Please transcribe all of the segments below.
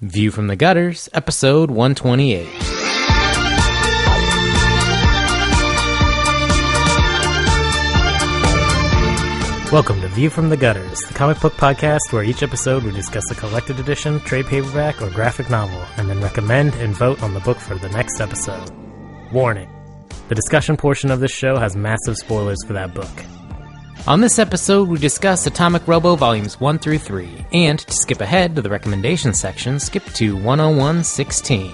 View from the Gutters, episode 128. Welcome to View from the Gutters, the comic book podcast where each episode we discuss a collected edition, trade paperback, or graphic novel, and then recommend and vote on the book for the next episode. Warning: the discussion portion of this show has massive spoilers for that book. On this episode, we discuss Atomic Robo Volumes 1 through 3, and to skip ahead to the recommendation section, skip to 101.16.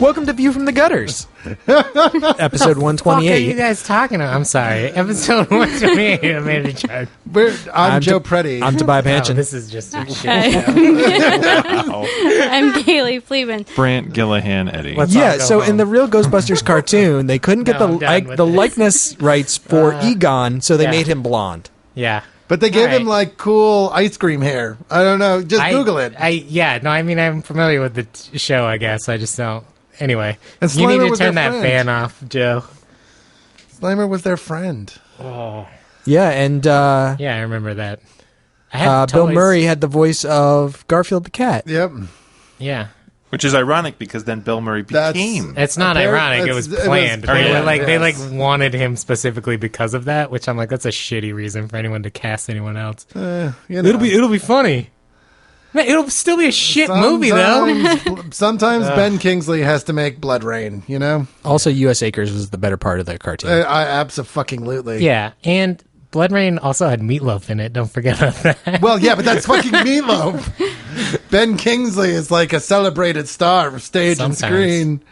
Welcome to View from the Gutters, episode 128. What are you guys talking about? I'm sorry, episode 128. I made a joke. I'm Joe Preddy. I'm Tobias Panchin. Oh, this is just a shit. Wow. I'm Kaylee Fleeman. Brant Gillihan Eddie. In the real Ghostbusters cartoon, they couldn't get the likeness rights for Egon, so they made him blonde. Yeah. But they gave him, like, cool ice cream hair. I don't know. Just Google it. I'm familiar with the show, I guess. I just don't. Anyway, and you need Slimer to was turn their that friend. fan off, Joe. Slimer was their friend. Oh. Yeah, and Yeah, I remember that. Bill Murray had the voice of Garfield the cat. Yep. Yeah. Which is ironic because then Bill Murray became. It's not ironic. It was planned. They wanted him specifically because of that, which I'm like, that's a shitty reason for anyone to cast anyone else. It'll be funny. Man, it'll still be a shit movie, though. Sometimes Ben Kingsley has to make Blood Rain, you know? Also, U.S. Acres was the better part of the cartoon. I abso-fucking-lutely. Yeah, and Blood Rain also had Meatloaf in it. Don't forget about that. Well, yeah, but that's fucking Meatloaf. Ben Kingsley is like a celebrated star of stage and screen.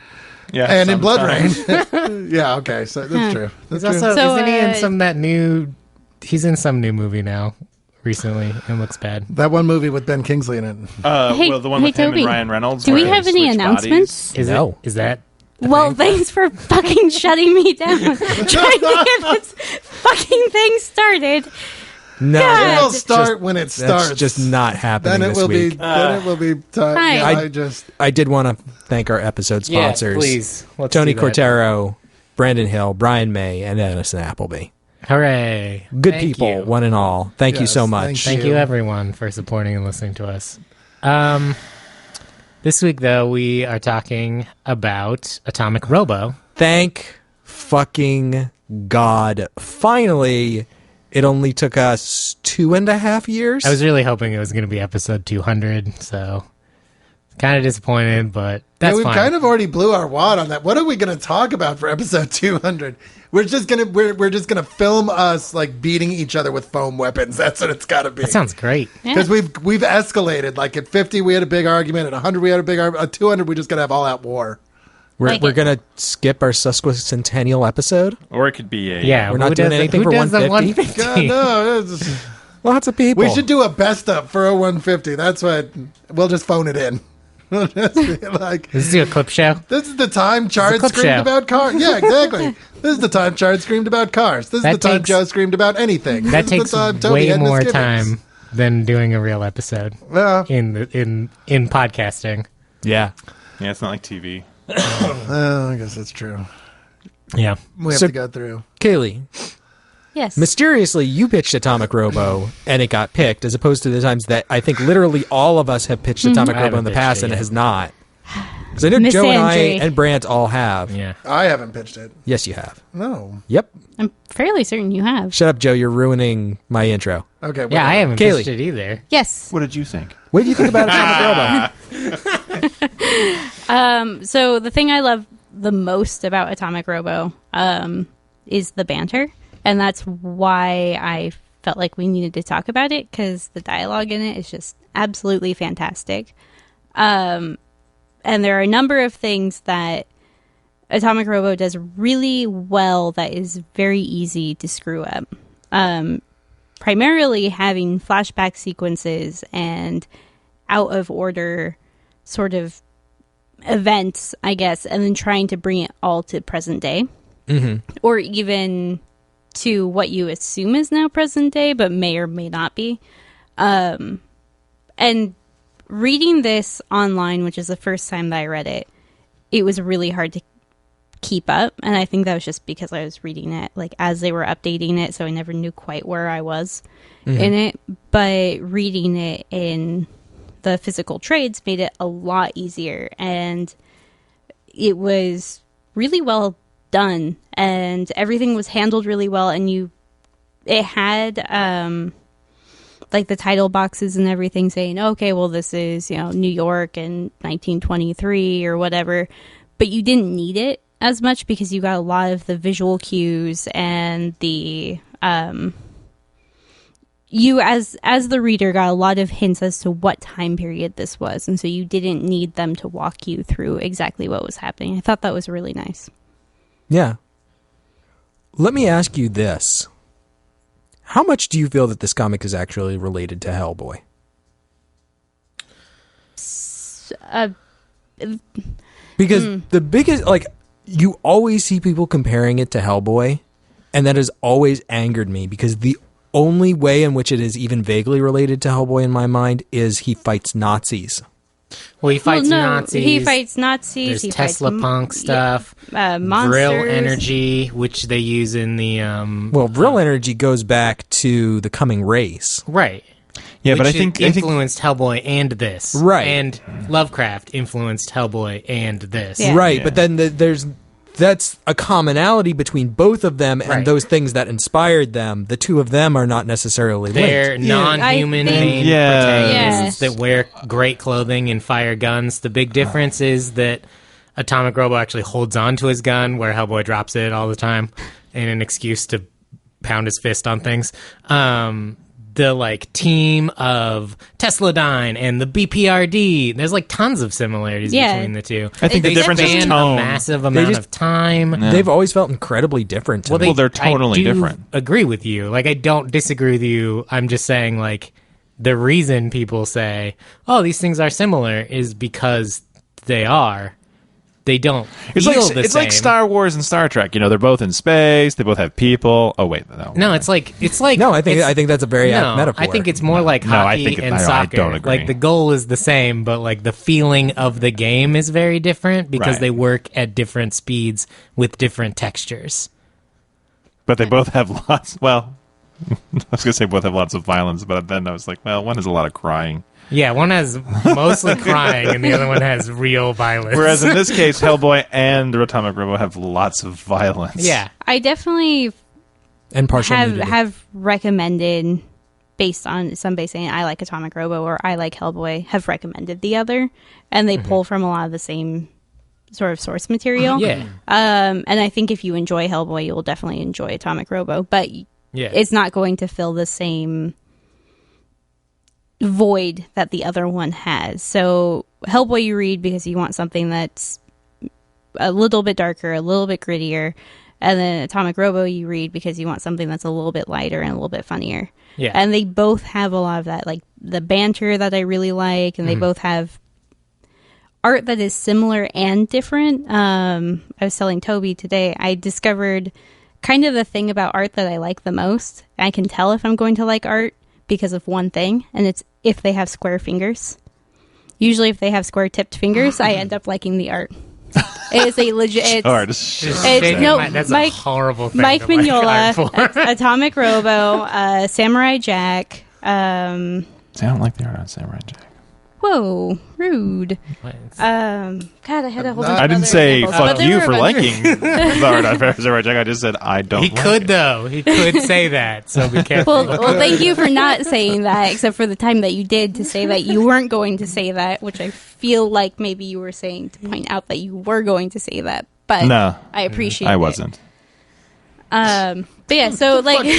Yeah, and in Blood Rain. Yeah, okay, so that's true. That's true. Isn't he in he's in some new movie now. Recently, it looks bad. That one movie with Ben Kingsley in it. The one with him Toby, and Ryan Reynolds. do we where have they any switch announcements? bodies. Is that? Well, thanks for fucking shutting me down. Trying to get this fucking thing started. No, God. It will start when it starts. That's just not happening Then it this week. Then it will be time. Hi. Yeah, I did want to thank our episode sponsors. Yeah, please. Let's Tony do that. Cortero, Brandon Hill, Brian May, and Edison Appleby. Hooray. Good Thank people, you. one and all. Thank you Yes, so much. Thank you, everyone, for supporting and listening to us. This week, though, we are talking about Atomic Robo. Thank fucking God. Finally, it only took us 2.5 years. I was really hoping it was going to be episode 200, so kind of disappointed, but that's we've fine. kind of already blew our wad on that. What are we going to talk about for episode 200? We're just gonna film us like beating each other with foam weapons. That's what it's got to be. That sounds great. Because we've escalated. Like at 50 we had a big argument. At 100 we had a big argument. At 200 we're just gonna have all out war. We're going to skip our sesquicentennial episode. Or it could be a. Yeah, We're not doing anything for who does the 150? 150? God, no. Lots of people. We should do a best of for a 150. That's what we'll just phone it in. We'll just be like, Let's do a clip show. this is the time Chard clip screamed show. about cars. Yeah, exactly. This is the time Chard screamed about cars. This is That the time takes- Joe screamed about anything. That This is takes the time Toby way had more misgivings. time than doing a real episode Yeah. in podcasting. Yeah. Yeah, it's not like TV. I guess that's true. Yeah. We have So- to go through. Kaylee, Yes. mysteriously, you pitched Atomic Robo, and it got picked, as opposed to the times that I think literally all of us have pitched Atomic I Robo in haven't the pitched past, it and it yet. has not. Because I know Joe and I Misandry. and Brant all have. Yeah. I haven't pitched it. Yes, you have. No. Yep. I'm fairly certain you have. Shut up, Joe. You're ruining my intro. Okay. Yeah, I haven't Kaylee. pitched it either. Yes. What did you think? What do you think about Atomic Robo? So the thing I love the most about Atomic Robo is the banter. And that's why I felt like we needed to talk about it, because the dialogue in it is just absolutely fantastic. And there are a number of things that Atomic Robo does really well that is very easy to screw up. Primarily having flashback sequences and out of order sort of events, I guess, and then trying to bring it all to present day. Mm-hmm. Or even to what you assume is now present day, but may or may not be. And reading this online, which is the first time that I read it, it was really hard to keep up. And I think that was just because I was reading it like as they were updating it, so I never knew quite where I was in it. But reading it in the physical trades made it a lot easier, and it was really well done, and everything was handled really well, and it had like the title boxes and everything saying, okay, well, this is, New York in 1923 or whatever, but you didn't need it as much because you got a lot of the visual cues, and the you as the reader got a lot of hints as to what time period this was, and so you didn't need them to walk you through exactly what was happening. I thought that was really nice. Yeah. Let me ask you this. How much do you feel that this comic is actually related to Hellboy? Because the biggest, you always see people comparing it to Hellboy, and that has always angered me, because the only way in which it is even vaguely related to Hellboy in my mind is he fights Nazis. Well, he fights Nazis. He fights Nazis. There's Tesla punk stuff. Monsters. Vril energy, which they use in the... Well, Vril energy goes back to the coming race. Right. Yeah, but I Which think influenced Hellboy and this. Right. And Lovecraft influenced Hellboy and this. Yeah. Right, Yeah. but then that's a commonality between both of them, and Right. those things that inspired them. The two of them are not necessarily They're linked. non-human I think- main Yeah. protagonists Yes. that wear great clothing and fire guns. The big difference is that Atomic Robo actually holds on to his gun, where Hellboy drops it all the time in an excuse to pound his fist on things. The team of Tesladyne and the BPRD, there's tons of similarities between the two. I think the difference is span tone. a massive amount of time. They've always felt incredibly different to me. Well, they're totally I do different. Agree with you. I don't disagree with you. I'm just saying, the reason people say, "Oh, these things are similar," is because they are. They don't. It's feel like the it's like same. Star Wars and Star Trek. They're both in space. They both have people. Oh wait, no. No, it's like No, I think that's a very apt no. metaphor. I think it's more like No, I hockey think and I soccer. don't agree. The goal is the same, but the feeling of the game is very different because Right. they work at different speeds with different textures. But they both have lots. Well, I was gonna say both have lots of violence, but then I was like, well, one has a lot of crying. Yeah, one has mostly crying, and the other one has real violence. Whereas in this case, Hellboy and Atomic Robo have lots of violence. yeah, I definitely and partial nudity. have recommended, based on somebody saying I like Atomic Robo or I like Hellboy, have recommended the other, and they pull from a lot of the same sort of source material. yeah, And I think if you enjoy Hellboy, you'll definitely enjoy Atomic Robo, but yeah. it's not going to fill the same void that the other one has. So Hellboy you read because you want something that's a little bit darker, a little bit grittier, and then Atomic Robo you read because you want something that's a little bit lighter and a little bit funnier. Yeah. And they both have a lot of that, like the banter that I really like, and they both have art that is similar and different. I was telling Toby today, I discovered kind of the thing about art that I like the most. I can tell if I'm going to like art because of one thing, and it's if they have square fingers. Usually if they have square tipped fingers, I end up liking the art. It is a legit... That's a horrible thing. Mike to like Mignola, art for. Atomic Robo, Samurai Jack. See, I don't like the art on Samurai Jack. Whoa, rude. God, I had a whole bunch I of didn't other say examples, but fuck there you were a for bunch. liking the art on Samurai Jack. I just said I don't. He like could it. though. He could say that. So be careful. Well, thank you for not saying that, except for the time that you did to say that you weren't going to say that, which I feel like maybe you were saying to point out that you were going to say that. But No, I appreciate I it. wasn't. But yeah, so like, Yo,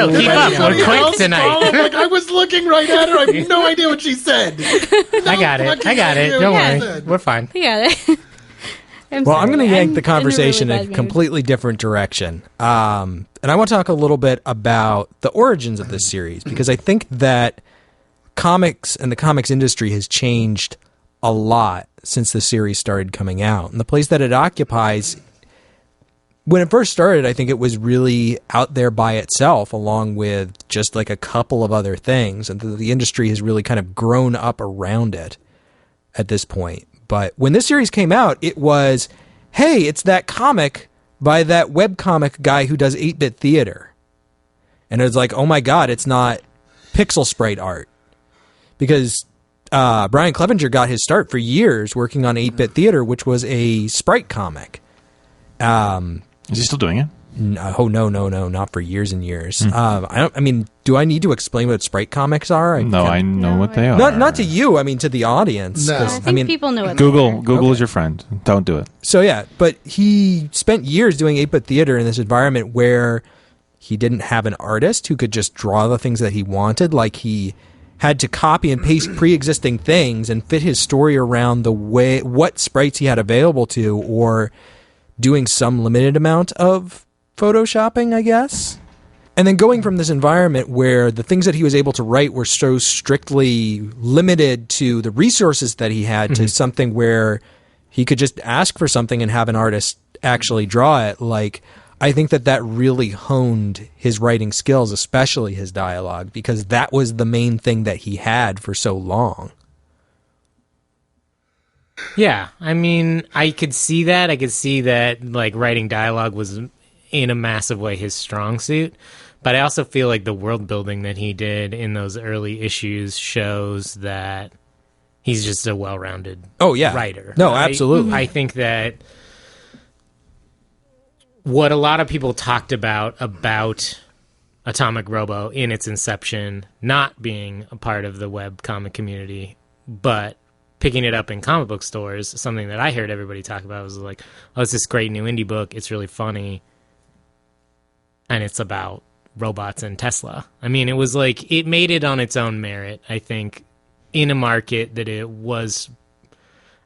keep up. We're quick tonight. I was looking right at her. I have no idea what she said. I got it. Don't worry. We're fine. yeah. I'm going to yank the conversation in a completely different direction. And I want to talk a little bit about the origins of this series, because I think that comics and the comics industry has changed a lot since the series started coming out. And the place that it occupies, when it first started, I think it was really out there by itself, along with just like a couple of other things. And the industry has really kind of grown up around it at this point. But when this series came out, it was, hey, it's that comic by that webcomic guy who does 8-bit theater. And it was like, oh my God, it's not pixel sprite art. because Brian Clevinger got his start for years working on 8-Bit Theater, which was a sprite comic. Is he still doing it? No, not for years and years. Do I need to explain what sprite comics are? I know what they are. Not to you. I mean, to the audience. No. I think people know what Google is your friend. Don't do it. So yeah, but he spent years doing 8-Bit Theater in this environment where he didn't have an artist who could just draw the things that he wanted. Like, he had to copy and paste pre-existing things and fit his story around what sprites he had available to, or doing some limited amount of photoshopping, I guess. And then going from this environment where the things that he was able to write were so strictly limited to the resources that he had, to something where he could just ask for something and have an artist actually draw it. Like, I think that really honed his writing skills, especially his dialogue, because that was the main thing that he had for so long. Yeah, I mean, I could see that. I could see that, like, writing dialogue was in a massive way his strong suit. But I also feel like the world building that he did in those early issues shows that he's just a well-rounded writer. No, absolutely. I think that what a lot of people talked about Atomic Robo in its inception not being a part of the web comic community, but picking it up in comic book stores, something that I heard everybody talk about was like, oh, it's this great new indie book. It's really funny. And it's about robots and Tesla. I mean, it was like, it made it on its own merit, I think, in a market that it was,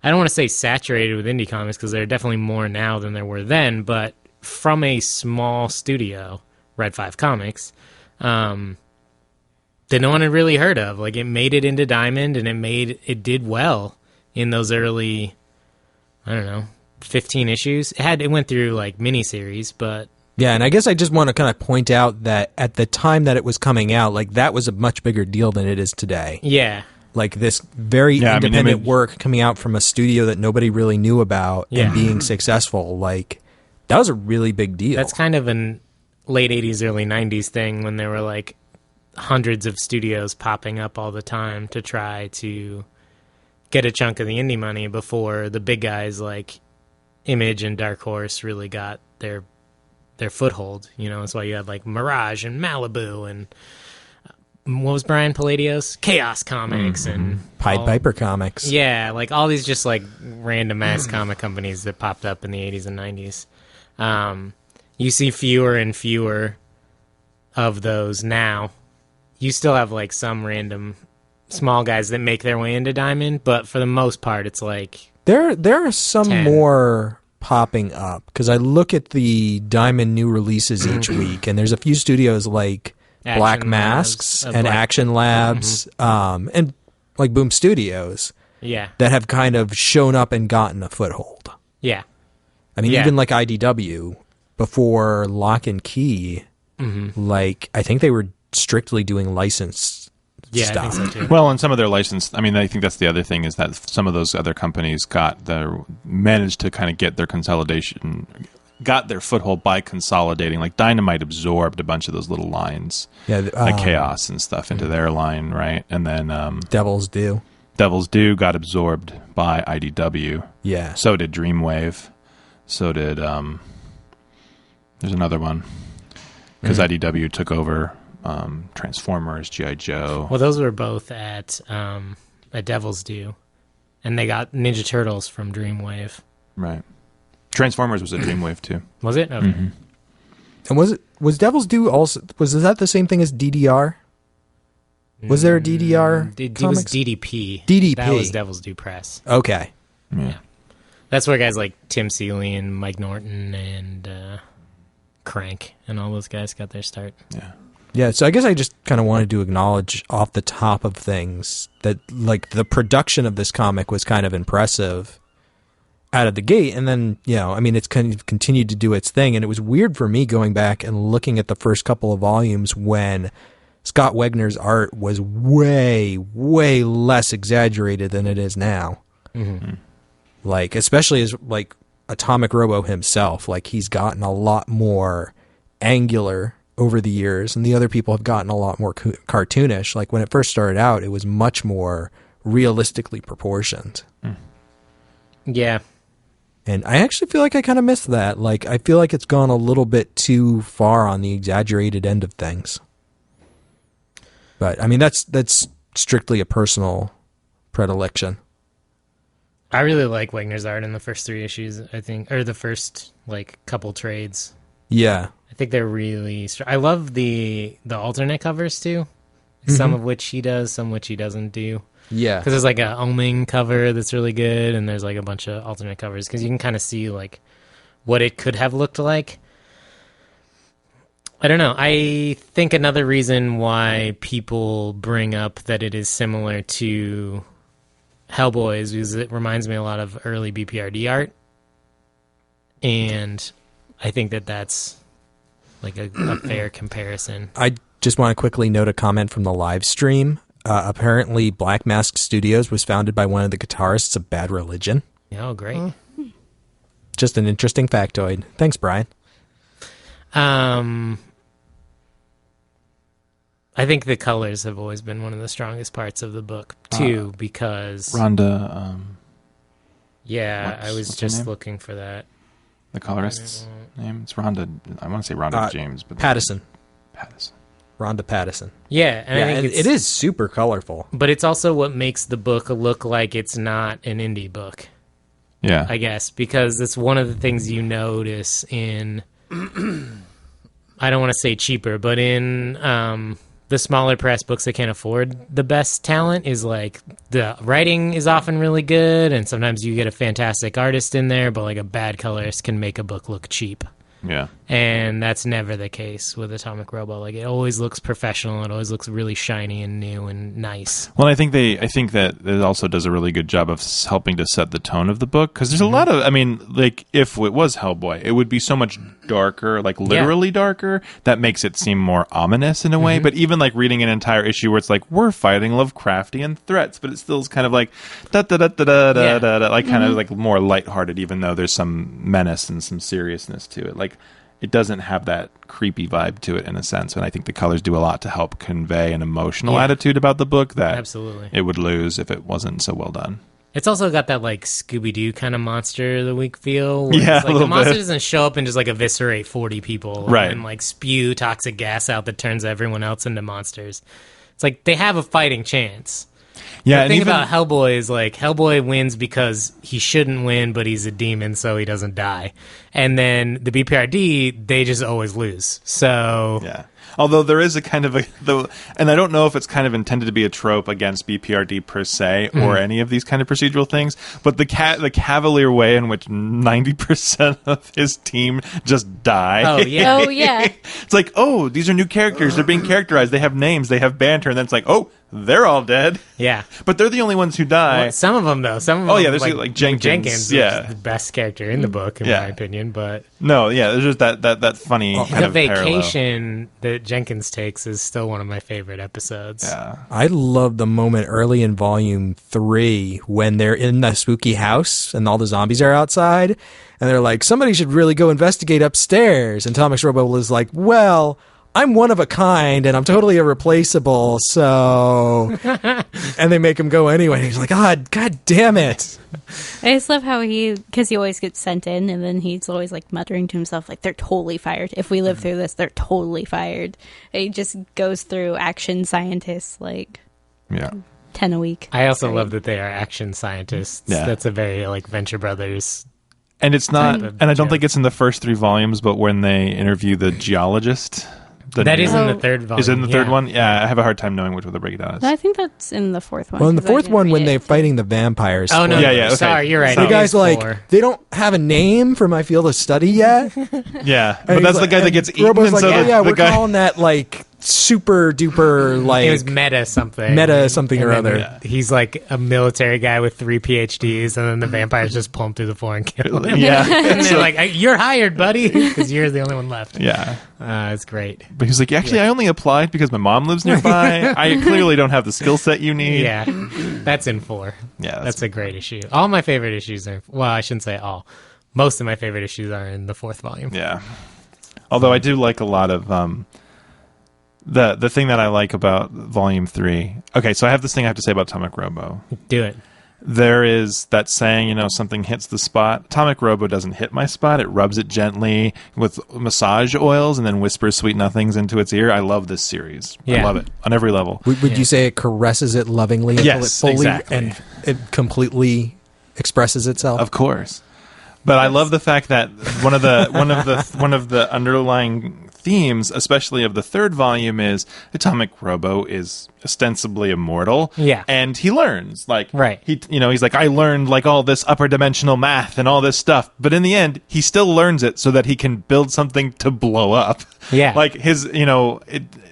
I don't want to say saturated with indie comics, because there are definitely more now than there were then, but from a small studio, Red 5 Comics, that no one had really heard of. Like, it made it into Diamond, and it did well in those early, 15 issues. It went through, like, miniseries, but... Yeah, and I guess I just want to kind of point out that at the time that it was coming out, like, that was a much bigger deal than it is today. Yeah. Like, this very independent work coming out from a studio that nobody really knew about and being successful, like, that was a really big deal. That's kind of a late 80s, early 90s thing, when there were, like, hundreds of studios popping up all the time to try to get a chunk of the indie money before the big guys like Image and Dark Horse really got their foothold. That's why you had like Mirage and Malibu and what was Brian Palladios? Chaos Comics and Pied Piper Comics. Yeah, like all these just like random ass comic companies that popped up in the 80s and 90s. You see fewer and fewer of those now. You still have like some random small guys that make their way into Diamond, but for the most part, it's like there are some 10. more popping up, because I look at the Diamond new releases each week, and there's a few studios like Black Masks and Action Labs, and like Boom Studios, that have kind of shown up and gotten a foothold. Yeah, I mean, even like IDW before Lock and Key, like I think they were strictly doing licensed stuff. I think so too. Well, and some of their licensed, I mean, I think that's the other thing, is that some of those other companies managed to kind of get their consolidation, got their foothold by consolidating. Like Dynamite absorbed a bunch of those little lines, like Chaos and stuff, into their line, right? And then Devil's Due got absorbed by IDW. Yeah. So did Dreamwave. So did there's another one, because IDW took over Transformers, G.I. Joe. Well, those were both at Devil's Due, and they got Ninja Turtles from Dreamwave. Right. Transformers was at Dreamwave too. Was it? Okay. And was Devil's Due also? Was that the same thing as DDR? Was there a DDR? It was DDP. DDP. That was Devil's Due Press. Okay. Yeah. That's where guys like Tim Seeley and Mike Norton and Crank and all those guys got their start. Yeah. Yeah, so I guess I just kind of wanted to acknowledge off the top of things that, like, the production of this comic was kind of impressive out of the gate, and then, I mean, it's kind of continued to do its thing, and it was weird for me going back and looking at the first couple of volumes when Scott Wegener's art was way, way less exaggerated than it is now. Like, especially as, like, Atomic Robo himself, like, he's gotten a lot more angular over the years, and the other people have gotten a lot more cartoonish. Like when it first started out, it was much more realistically proportioned. Yeah. And I actually feel like I kind of missed that. Like, I feel like it's gone a little bit too far on the exaggerated end of things. But, I mean, that's strictly a personal predilection. I really like Wegener's art in the first 3 issues, I think, or the first, like, couple trades. Yeah. I think they're really... I love the alternate covers, too. Some of which he does, some which he doesn't do. Yeah. Because there's like a Oming cover that's really good, and there's like a bunch of alternate covers, because you can kind of see like what it could have looked like. I don't know. I think another reason why people bring up that it is similar to Hellboy is because it reminds me a lot of early BPRD art. And I think that that's like a fair comparison. I just want to quickly note a comment from the live stream. Apparently, Black Mask Studios was founded by one of the guitarists of Bad Religion. Oh, great. Just an interesting factoid. Thanks, Brian. I think the colors have always been one of the strongest parts of the book, too, because... Rhonda... I was just looking for that. The colorist's name? It's Rhonda... I want to say Rhonda James, but... Pattison. Pattison. Rhonda Pattison. Yeah, and I think it is super colorful. But it's also what makes the book look like it's not an indie book. Yeah. I guess, because it's one of the things you notice in... I don't want to say cheaper, but in... the smaller press books that can't afford the best talent is like the writing is often really good, and sometimes you get a fantastic artist in there, but like a bad colorist can make a book look cheap. Yeah. And that's never the case with Atomic Robo. Like, it always looks professional. It always looks really shiny and new and nice. Well, I think that it also does a really good job of helping to set the tone of the book, because there's a lot of, I mean, like, if it was Hellboy, it would be so much darker, like literally darker, that makes it seem more ominous in a way. But even like reading an entire issue where it's like, we're fighting Lovecraftian threats, but it still is kind of like da da da da da da da da, like kind of like more lighthearted, even though there's some menace and some seriousness to it. Like, it doesn't have that creepy vibe to it in a sense, and I think the colors do a lot to help convey an emotional attitude about the book that absolutely it would lose if it wasn't so well done. It's also got that like Scooby-Doo kind of monster of the week feel. Yeah, it's like the monster doesn't show up and just like eviscerate 40 people, right, and like spew toxic gas out that turns everyone else into monsters. It's like they have a fighting chance. Yeah, the thing about Hellboy is like Hellboy wins because he shouldn't win, but he's a demon, so he doesn't die. And then the BPRD, they just always lose. So yeah. Although there is a kind of and I don't know if it's kind of intended to be a trope against BPRD per se or any of these kind of procedural things, but the cavalier way in which 90% of his team just die. Oh yeah. It's like, oh, these are new characters. They're being characterized. They have names. They have banter. And then it's like, oh, they're all dead. Yeah. But they're the only ones who die. Well, some of them, though. Some of them, there's like Jenkins. Jenkins is the best character in the book, in my opinion. But no, there's just that funny kind of vacation that Jenkins takes is still one of my favorite episodes. Yeah. I love the moment early in Volume 3 when they're in the spooky house and all the zombies are outside, and they're like, somebody should really go investigate upstairs. And Atomic Robo is like, well, I'm one of a kind and I'm totally irreplaceable, so... And they make him go anyway. And he's like, God damn it. I just love how because he always gets sent in, and then he's always like muttering to himself, like, they're totally fired. If we live through this, they're totally fired. And he just goes through action scientists, like, 10 a week. I also love that they are action scientists. Yeah. That's a very, like, Venture Brothers... And it's not, and I don't think it's in the first 3 volumes, but when they interview the geologist... That is in the third volume. Is it in the third one? Yeah, I have a hard time knowing which one the breakdown is. I think that's in the fourth one. Well, in the fourth one, when they're fighting the vampires. Oh, no. Okay. Sorry, you're right. The guy's like, they don't have a name for my field of study yet. Yeah, but that's the guy that gets eaten. Robo's like, we're calling that, like, super duper, like... It was meta something or other. He's like a military guy with 3 PhDs, and then the vampires just pull him through the floor and kill him. Yeah. And they're like, you're hired, buddy, because you're the only one left. Yeah. It's great. But he's like, actually, I only applied because my mom lives nearby. I clearly don't have the skill set you need. Yeah. That's in 4. Yeah. That's a great issue. All my favorite issues are... Well, I shouldn't say all. Most of my favorite issues are in the 4th volume. Yeah. Although I do like a lot of... The thing that I like about Volume 3... Okay, so I have this thing I have to say about Atomic Robo. Do it. There is that saying, something hits the spot. Atomic Robo doesn't hit my spot. It rubs it gently with massage oils and then whispers sweet nothings into its ear. I love this series. I love it on every level. Would you say it caresses it lovingly until it fully exactly. and it completely expresses itself? Of course. But I love the fact that one of the underlying themes, especially of the third volume, is Atomic Robo is ostensibly immortal. Yeah. And he learns. Right. He's like, I learned all this upper dimensional math and all this stuff. But in the end, he still learns it so that he can build something to blow up. Yeah.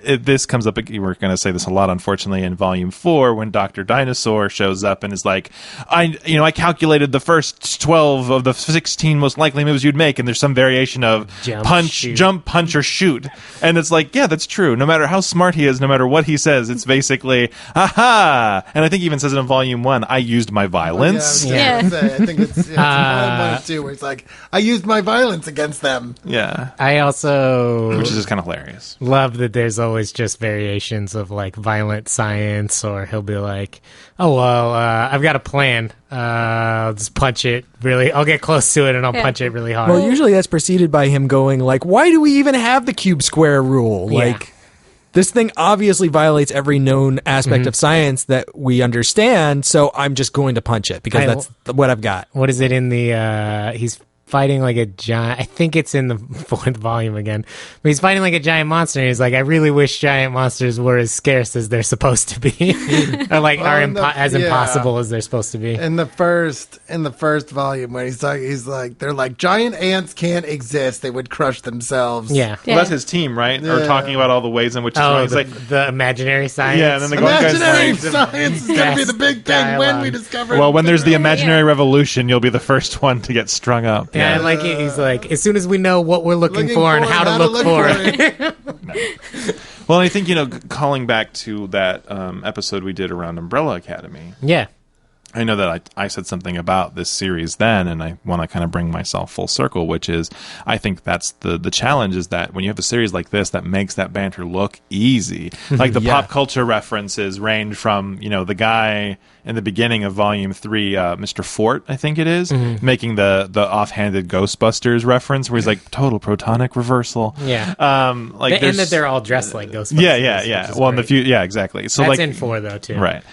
This comes up, we're going to say this a lot, unfortunately, in Volume 4, when Dr. Dinosaur shows up and is like, I calculated the first 12 of the 16 most likely moves you'd make, and there's some variation of jump, punch, or shoot. And it's like, yeah, that's true. No matter how smart he is, no matter what he says, it's basically, aha! And I think he even says it in Volume 1, I used my violence. I think it's Volume 1 or 2, where it's like, I used my violence against them. Yeah. I also... Which is just kind of hilarious. Love that there's always just variations of violent science, or he'll be like, oh well, I've got a plan, I'll just punch it I'll get close to it and I'll punch it really hard. Well, usually that's preceded by him going why do we even have the cube square rule? This thing obviously violates every known aspect of science that we understand, so I'm just going to punch it because that's what I've got. What is it in the he's fighting a giant... I think it's in the 4th volume again. But he's fighting a giant monster, and he's like, I really wish giant monsters were as scarce as they're supposed to be. Or as impossible as they're supposed to be. In the first volume, where he's like, they're like, giant ants can't exist. They would crush themselves. Yeah. Well, that's his team, right? Yeah. Or talking about all the ways in which he's the imaginary science. Yeah, and then the imaginary science is going to be the big thing dialogue. when we discover... Well, when there's the imaginary revolution, you'll be the first one to get strung up. Yeah, I like it. He's like, as soon as we know what we're looking for and how to look for it. Well, I think, calling back to that episode we did around Umbrella Academy. Yeah. I know that I said something about this series then, and I want to kind of bring myself full circle, which is I think that's the challenge, is that when you have a series like this that makes that banter look easy, like the pop culture references range from, the guy in the beginning of Volume 3, Mr. Fort, I think it is, making the offhanded Ghostbusters reference where he's like, total protonic reversal. Yeah. And that they're all dressed like Ghostbusters. Yeah. Well, in the future, yeah, exactly. So that's in 4, though, too. Right.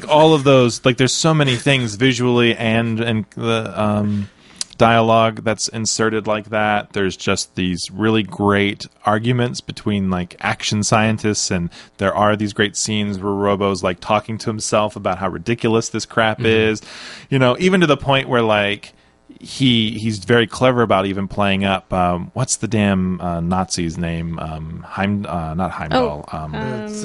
All of those, there's so many things visually and the dialogue that's inserted like that. There's just these really great arguments between action scientists, and there are these great scenes where Robo's talking to himself about how ridiculous this crap is, even to the point where he's very clever about even playing up what's the damn Nazi's name, not Heimdall. It's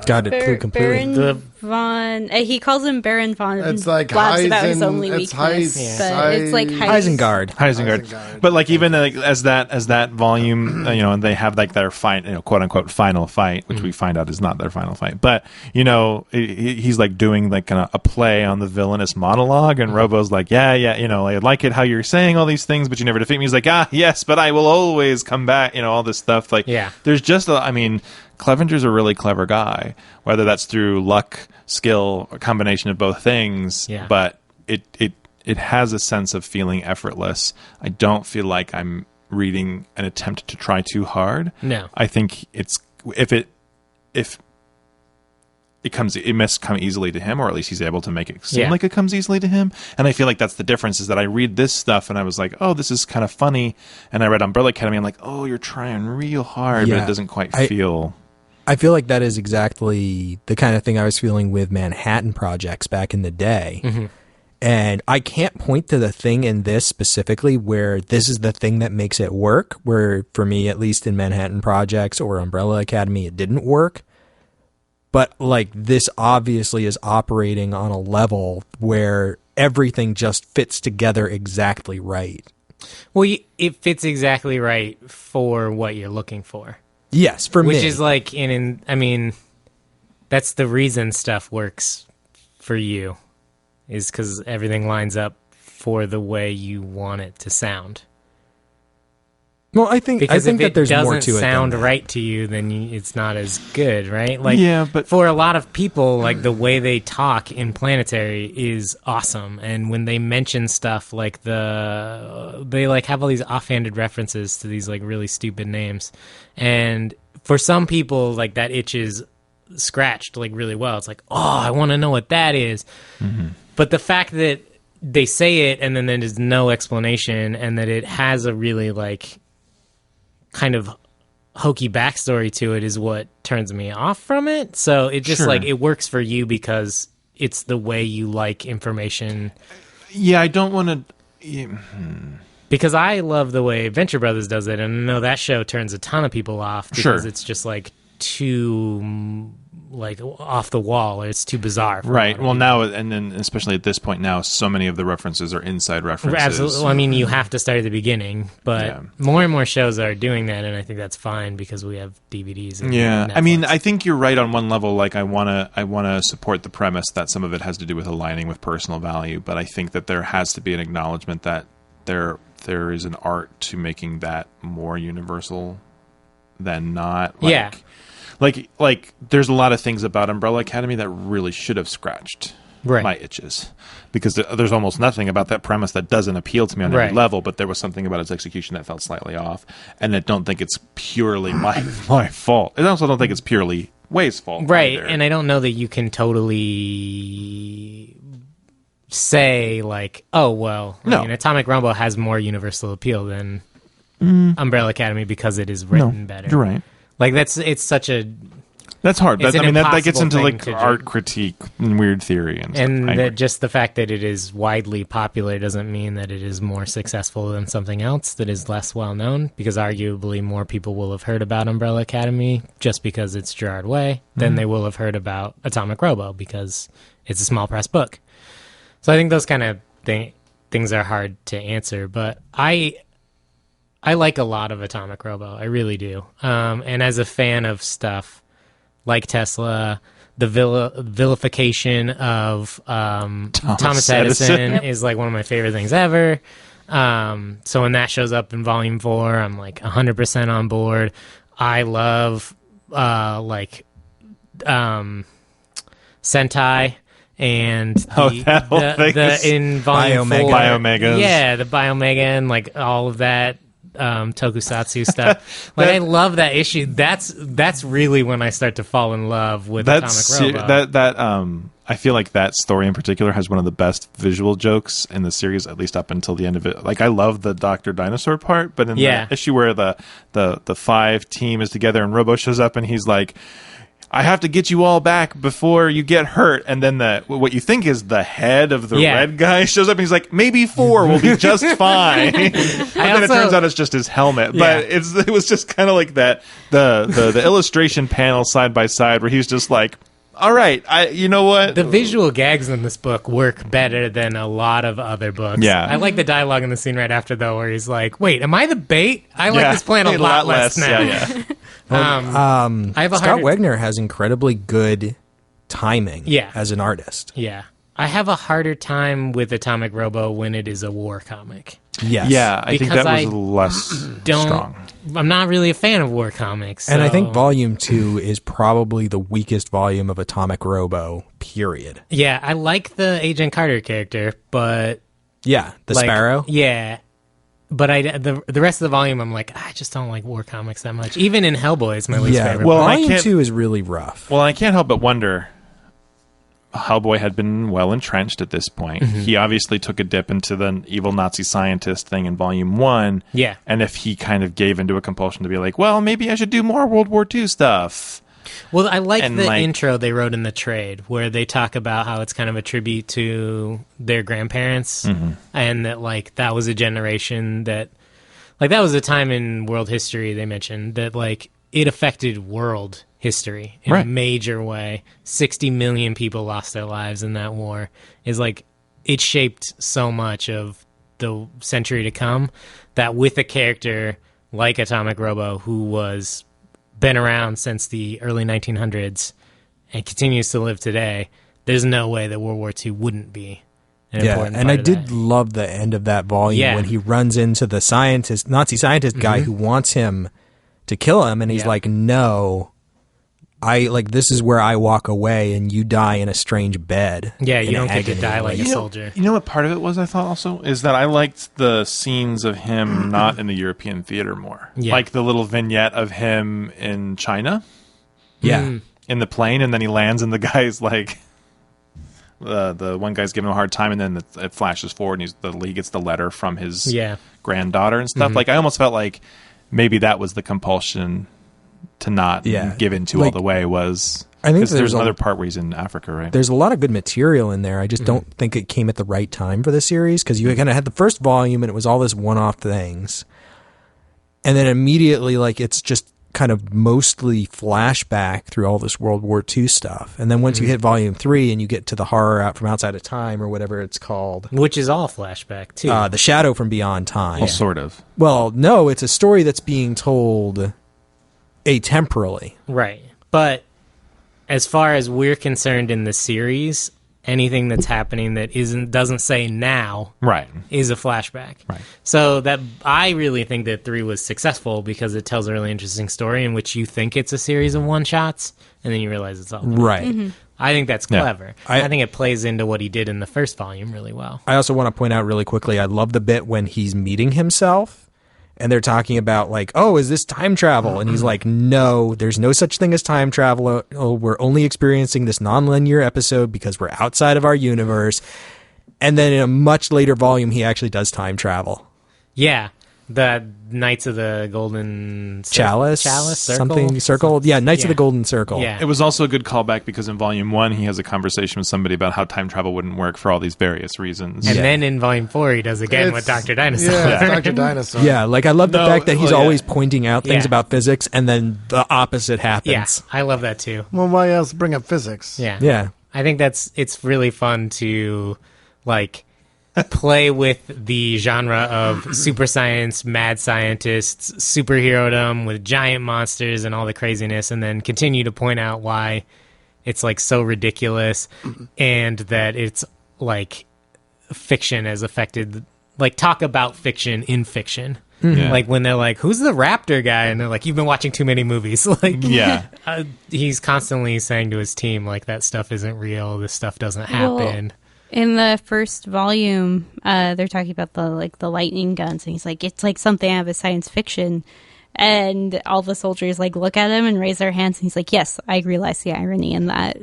Got it flew completely. Baron von. He calls him Baron von. It's like blabbs about his only it's weakness, but it's like Isengard. But even as that volume, and they have their quote unquote final fight, which we find out is not their final fight. But he's doing a play on the villainous monologue, and Robo's like, yeah, I like it how you're saying all these things, but you never defeat me. He's like, yes, but I will always come back. All this stuff. There's just Clevenger's a really clever guy, whether that's through luck, skill, a combination of both things. Yeah. But it has a sense of feeling effortless. I don't feel like I'm reading an attempt to try too hard. No. I think it must come easily to him, or at least he's able to make it seem like it comes easily to him. And I feel like that's the difference, is that I read this stuff and I was like, oh, this is kind of funny. And I read Umbrella Academy, I'm like, oh, you're trying real hard, but it doesn't quite feel... I feel like that is exactly the kind of thing I was feeling with Manhattan Projects back in the day. Mm-hmm. And I can't point to the thing in this specifically where this is the thing that makes it work, where for me, at least in Manhattan Projects or Umbrella Academy, it didn't work. But this obviously is operating on a level where everything just fits together exactly right. Well, it fits exactly right for what you're looking for. Yes, for me. Which is that's the reason stuff works for you, is because everything lines up for the way you want it to sound. Well, I think that there's more to it. Because if it doesn't sound right to you, then it's not as good, right? Like, yeah, but for a lot of people, like the way they talk in Planetary is awesome, and when they mention stuff like they like have all these offhanded references to these like really stupid names, and for some people, like that itch is scratched like really well. It's like, oh, I want to know what that is. Mm-hmm. But the fact that they say it and then there's no explanation, and that it has a really like kind of hokey backstory to it is what turns me off from it. So it just like it works for you because it's the way you like information. Yeah, I don't want to. Because I love the way Venture Brothers does it, and I know that show turns a ton of people off because it's just like too like off the wall, or it's too bizarre. Right. Well, now, and then especially at this point now, so many of the references are inside references. Absolutely. Well, I mean, you have to start at the beginning, but more and more shows are doing that, and I think that's fine because we have DVDs. And Netflix. I mean, I think you're right on one level. Like, I want to support the premise that some of it has to do with aligning with personal value, but I think that there has to be an acknowledgement that there is an art to making that more universal than not. Like there's a lot of things about Umbrella Academy that really should have scratched my itches, because there's almost nothing about that premise that doesn't appeal to me on every level, but there was something about its execution that felt slightly off, and I don't think it's purely my fault. I also don't think it's purely Way's fault. Right, either. and I don't know that you can totally say, like, oh, well, I mean, Atomic Robo has more universal appeal than Umbrella Academy because it is written better. You're right. Like, it's such a... That's hard. That gets into like art critique and weird theory and stuff. And that just the fact that it is widely popular doesn't mean that it is more successful than something else that is less well known, because arguably more people will have heard about Umbrella Academy just because it's Gerard Way than they will have heard about Atomic Robo because it's a small press book. So I think those kind of things are hard to answer, but I like a lot of Atomic Robo. I really do. And as a fan of stuff like Tesla, the vilification of Thomas Edison is like one of my favorite things ever. So when that shows up in Volume 4, I'm like 100% on board. I love Sentai. And the in Volume 4, Biomegas. Yeah, the Biomega and like all of that tokusatsu stuff. Like, I love that issue. That's really when I start to fall in love with Atomic Robo. I feel like that story in particular has one of the best visual jokes in the series, at least up until the end of it. Like, I love the Dr. Dinosaur part, but in the issue where the 5 team is together and Robo shows up and he's like, I have to get you all back before you get hurt. And then what you think is the head of the red guy shows up and he's like, maybe 4 will be just fine. And then it turns out it's just his helmet. But it was just kind of like that, the illustration panel side by side where he's just like, all right, you know what? The visual gags in this book work better than a lot of other books. Yeah. I like the dialogue in the scene right after, though, where he's like, wait, am I the bait? I like this plan a lot less now. Yeah. Scott Wegener has incredibly good timing as an artist. Yeah. I have a harder time with Atomic Robo when it is a war comic. Yes. Yeah, I think that was less strong. I'm not really a fan of war comics. And I think Volume 2 is probably the weakest volume of Atomic Robo, period. Yeah, I like the Agent Carter character, but... Yeah, the Sparrow? Yeah. But the rest of the volume, I'm like, I just don't like war comics that much. Even in Hellboy, it's my least favorite. Well, Volume 2 is really rough. Well, I can't help but wonder... Hellboy had been well entrenched at this point. Mm-hmm. He obviously took a dip into the evil Nazi scientist thing in Volume 1. Yeah. And if he kind of gave into a compulsion to be like, well, maybe I should do more World War II stuff. Well, I like the intro they wrote in the trade where they talk about how it's kind of a tribute to their grandparents, and that like that was a generation that was a time in world history they mentioned that like it affected world history in a major way. 60 million people lost their lives in that war. Is like it shaped so much of the century to come that with a character like Atomic Robo, who was been around since the early 1900s and continues to live today, there's no way that World War II wouldn't be important and part I of did that. love the end of that volume when he runs into the Nazi scientist guy who wants him to kill him, and he's like, "No, this is where I walk away, and you die in a strange bed." Yeah, you don't get to die like a soldier. You know what part of it was, I thought, also? Is that I liked the scenes of him not in the European theater more. Yeah. Like the little vignette of him in China. Yeah. In the plane, and then he lands, and the guy's like... the one guy's giving him a hard time, and then it flashes forward, and he gets the letter from his granddaughter and stuff. Like, I almost felt like maybe that was the compulsion to not give into all the way was... I think there's another part where he's in Africa, right? There's a lot of good material in there. I just don't think it came at the right time for the series, because you kind of had the first volume, and it was all this one-off things. And then immediately, it's just kind of mostly flashback through all this World War II stuff. And then once you hit volume 3 and you get to the horror out from outside of time, or whatever it's called, which is all flashback too. The Shadow from Beyond Time. Well, sort of. Well, no, it's a story that's being told atemporally. Right. But as far as we're concerned in the series, anything that's happening that doesn't say now is a flashback. Right. So that I really think that 3 was successful because it tells a really interesting story in which you think it's a series of one-shots, and then you realize it's all right. I think that's clever. I think it plays into what he did in the first volume really well. I also want to point out really quickly, I love the bit when he's meeting himself, and they're talking about, is this time travel? And he's like, no, there's no such thing as time travel. Oh, we're only experiencing this nonlinear episode because we're outside of our universe. And then in a much later volume, he actually does time travel. Yeah. The Knights of the Golden Chalice? Circle? Yeah, Knights of the Golden Circle. Yeah. It was also a good callback because in Volume 1, he has a conversation with somebody about how time travel wouldn't work for all these various reasons. And then in Volume 4, he does again with Dr. Dinosaur. Yeah, Dr. Dinosaur. Yeah, I love the fact that he's always pointing out things about physics, and then the opposite happens. Yeah, I love that too. Well, why else bring up physics? Yeah. Yeah. I think it's really fun to, play with the genre of super science, mad scientists, superherodom with giant monsters and all the craziness, and then continue to point out why it's so ridiculous and that it's fiction has affected, talk about fiction in fiction. Yeah. When they're who's the raptor guy? And they're you've been watching too many movies. He's constantly saying to his team, that stuff isn't real. This stuff doesn't happen. Well, in the first volume, they're talking about the lightning guns, and he's it's something out of science fiction. And all the soldiers look at him and raise their hands, and he's yes, I realize the irony in that.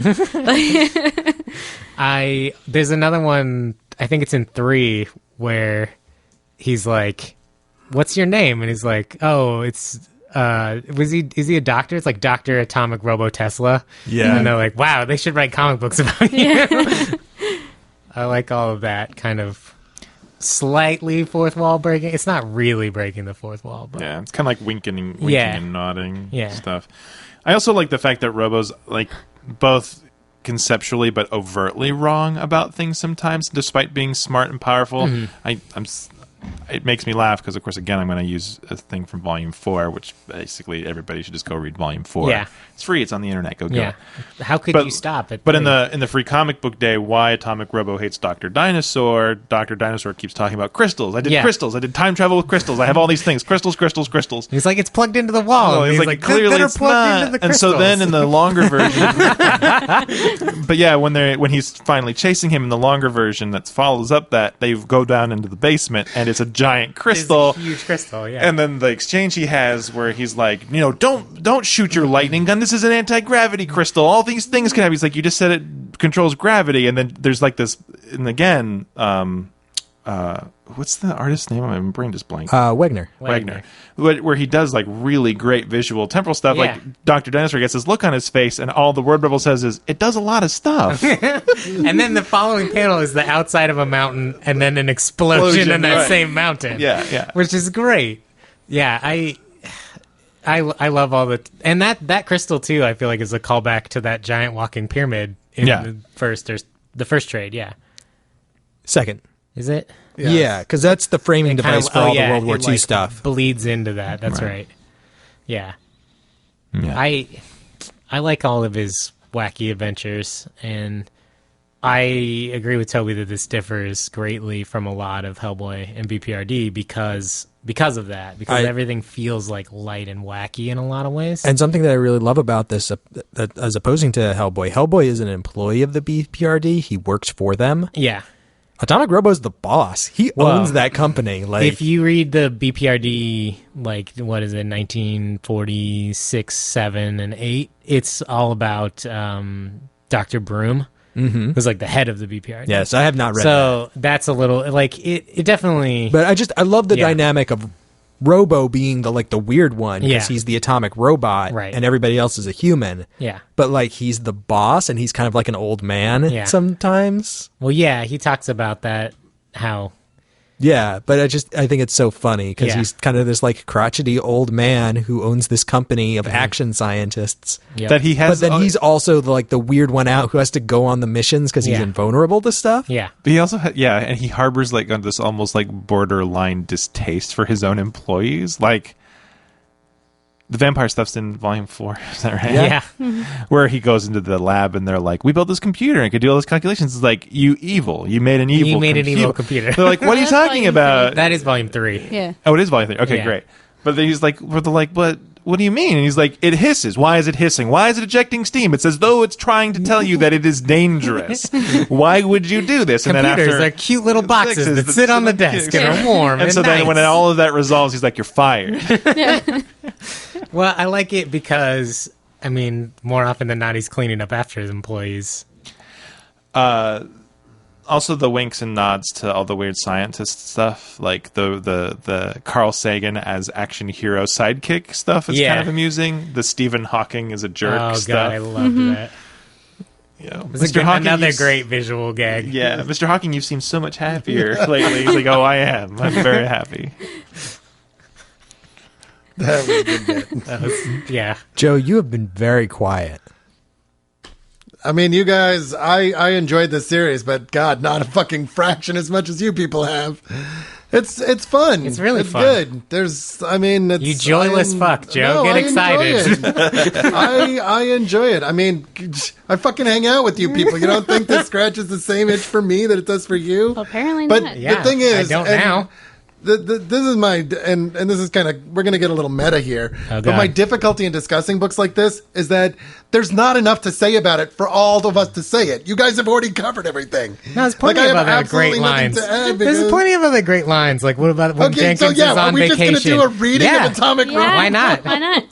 There's another one, I think it's in 3, where he's what's your name? And he's oh, it's is he a doctor? It's Dr. Atomic Robo Tesla. Yeah. And they're wow, they should write comic books about you. I like all of that kind of slightly fourth wall breaking. It's not really breaking the fourth wall, but yeah, it's kind of winking and nodding stuff. I also like the fact that Robo's both conceptually but overtly wrong about things sometimes, despite being smart and powerful. It makes me laugh because, of course, again, I'm going to use a thing from Volume 4, which basically everybody should just go read Volume 4. Yeah. It's free. It's on the internet. Go. How could you stop it? But in the free comic book day, why Atomic Robo hates Dr. Dinosaur, Dr. Dinosaur keeps talking about crystals. I did crystals. I did time travel with crystals. I have all these things. Crystals. He's it's plugged into the wall. Oh, he's clearly it's not. Into the crystals. And so then in the longer version... but yeah, when he's finally chasing him in the longer version that follows up that, they go down into the basement, and it's a giant crystal. It's a huge crystal, yeah. And then the exchange he has where he's don't shoot your lightning gun. This is an anti-gravity crystal. All these things can have. He's you just said it controls gravity. And then there's this, and again, what's the artist's name? My brain just blanked. Wegener. Where he does really great visual temporal stuff. Yeah. Dr. Dinosaur gets this look on his face, and all the word bubble says is, it does a lot of stuff. And then the following panel is the outside of a mountain, and then an explosion in that same mountain. Yeah. Which is great. Yeah, I love all the... And that crystal, too, I feel is a callback to that giant walking pyramid in the first trade, yeah. Second. Is it? Yes. Yeah, because that's the framing device for all the World War II stuff. Bleeds into that. That's right. Yeah. Yeah. I like all of his wacky adventures, and I agree with Toby that this differs greatly from a lot of Hellboy and BPRD because of that. Because everything feels like light and wacky in a lot of ways. And something that I really love about this, as opposing to Hellboy is an employee of the BPRD. He works for them. Yeah. Atomic Robo's the boss. He owns that company. Like, if you read the BPRD, like, what is it, 1946, 7, and 8, it's all about Dr. Broom. Mm-hmm. Was like the head of the BPRD. Yes, I have not read that. So that's a little like it definitely. But I love the dynamic of Robo being the weird one because he's the atomic robot, right, and everybody else is a human. Yeah, but like he's the boss and he's kind of like an old man sometimes. Well, yeah, he talks about that how. Yeah, but I think it's so funny because he's kind of this like crotchety old man who owns this company of action scientists. Yep. That he has, but then he's also the weird one out who has to go on the missions because he's invulnerable to stuff. Yeah, but he also and he harbors like this almost like borderline distaste for his own employees, like. The vampire stuff's in volume 4, is that right? Yeah. Where he goes into the lab and they're like, we built this computer and it could do all these calculations. It's like, you evil. You made an evil computer. They're like, what are you talking about? That is volume 3. Yeah. Oh, it is volume 3. Okay, great. But then he's like, but what do you mean? And he's like, it hisses. Why is it hissing? Why is it ejecting steam? It's as though it's trying to tell you that it is dangerous. Why would you do this? And Computers then after are cute little boxes that sit on the desk and are warm. And so then when all of that resolves, he's like, you're fired. Well, I like it because, I mean, more often than not, he's cleaning up after his employees. Also, the winks and nods to all the weird scientist stuff, like the Carl Sagan as action hero sidekick stuff is kind of amusing. The Stephen Hawking as a jerk stuff. God, I loved that. Yeah, Mr. Hawking, another great visual gag. Yeah, Mr. Hawking, you seem so much happier lately. He's like, oh, I am. I'm very happy. That was a good bit. Joe, you have been very quiet. I mean, you guys, I enjoyed this series, but God, not a fucking fraction as much as you people have. It's fun. It's really fun. Good. It's you joyless fuck, Joe. Get excited. I enjoy it. I mean, I fucking hang out with you people. You don't think this scratches the same itch for me that it does for you? Well, apparently but not. The thing is, I don't now. This is my and this is kind of we're going to get a little meta here. But my difficulty in discussing books like this is that there's not enough to say about it for all of us to say it. You guys have already covered everything. No, there's plenty of other great lines. There's plenty of other great lines. Like what about when Jenkins is on vacation? Are we just going to do a reading of Atomic Robo? Why not? Why not?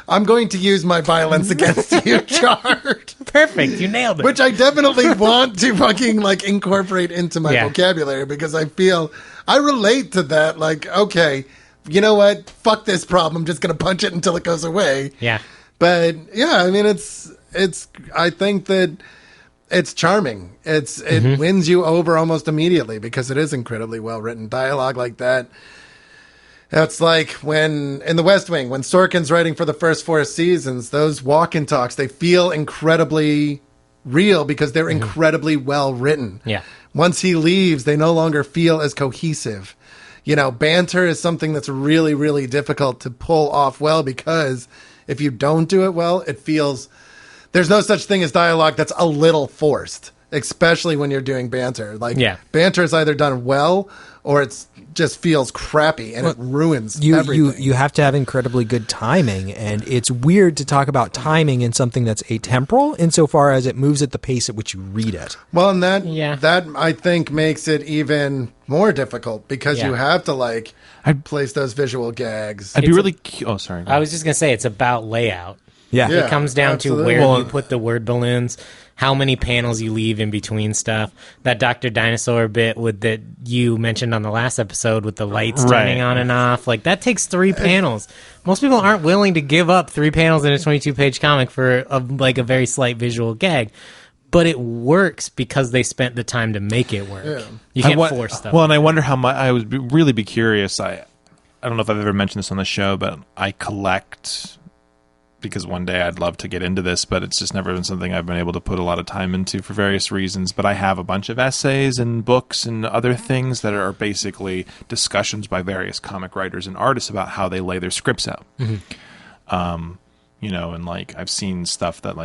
I'm going to use my violence against you, Chart. Perfect, you nailed it. Which I definitely want to fucking incorporate into my vocabulary because I feel I relate to that. Like, okay, you know what? Fuck this problem. I'm just gonna punch it until it goes away. Yeah. But yeah, I mean, it's. I think that it's charming. It wins you over almost immediately because it is incredibly well written dialogue like that. That's like when, in the West Wing, when Sorkin's writing for the first 4 seasons, those walk and talks, they feel incredibly real because they're incredibly well written. Yeah. Once he leaves, they no longer feel as cohesive. You know, banter is something that's really, really difficult to pull off well because if you don't do it well, it feels... There's no such thing as dialogue that's a little forced, especially when you're doing banter. Banter is either done well or it's just feels crappy and it ruins everything. You have to have incredibly good timing, and it's weird to talk about timing in something that's atemporal insofar as it moves at the pace at which you read it. Well, and that I think makes it even more difficult because you have to place those visual gags. I'd be really... Oh, sorry. I was just going to say it's about layout. Yeah. It comes down to where you put the word balloons, how many panels you leave in between stuff. That Dr. Dinosaur bit that you mentioned on the last episode with the lights turning on and off, that takes 3 panels. Most people aren't willing to give up 3 panels in a 22-page comic for a very slight visual gag. But it works because they spent the time to make it work. Yeah. You can't force stuff. Well, and I wonder how much... I would really be curious. I don't know if I've ever mentioned this on the show, but I collect... because one day I'd love to get into this, but it's just never been something I've been able to put a lot of time into for various reasons. But I have a bunch of essays and books and other things that are basically discussions by various comic writers and artists about how they lay their scripts out. Mm-hmm. And I've seen stuff that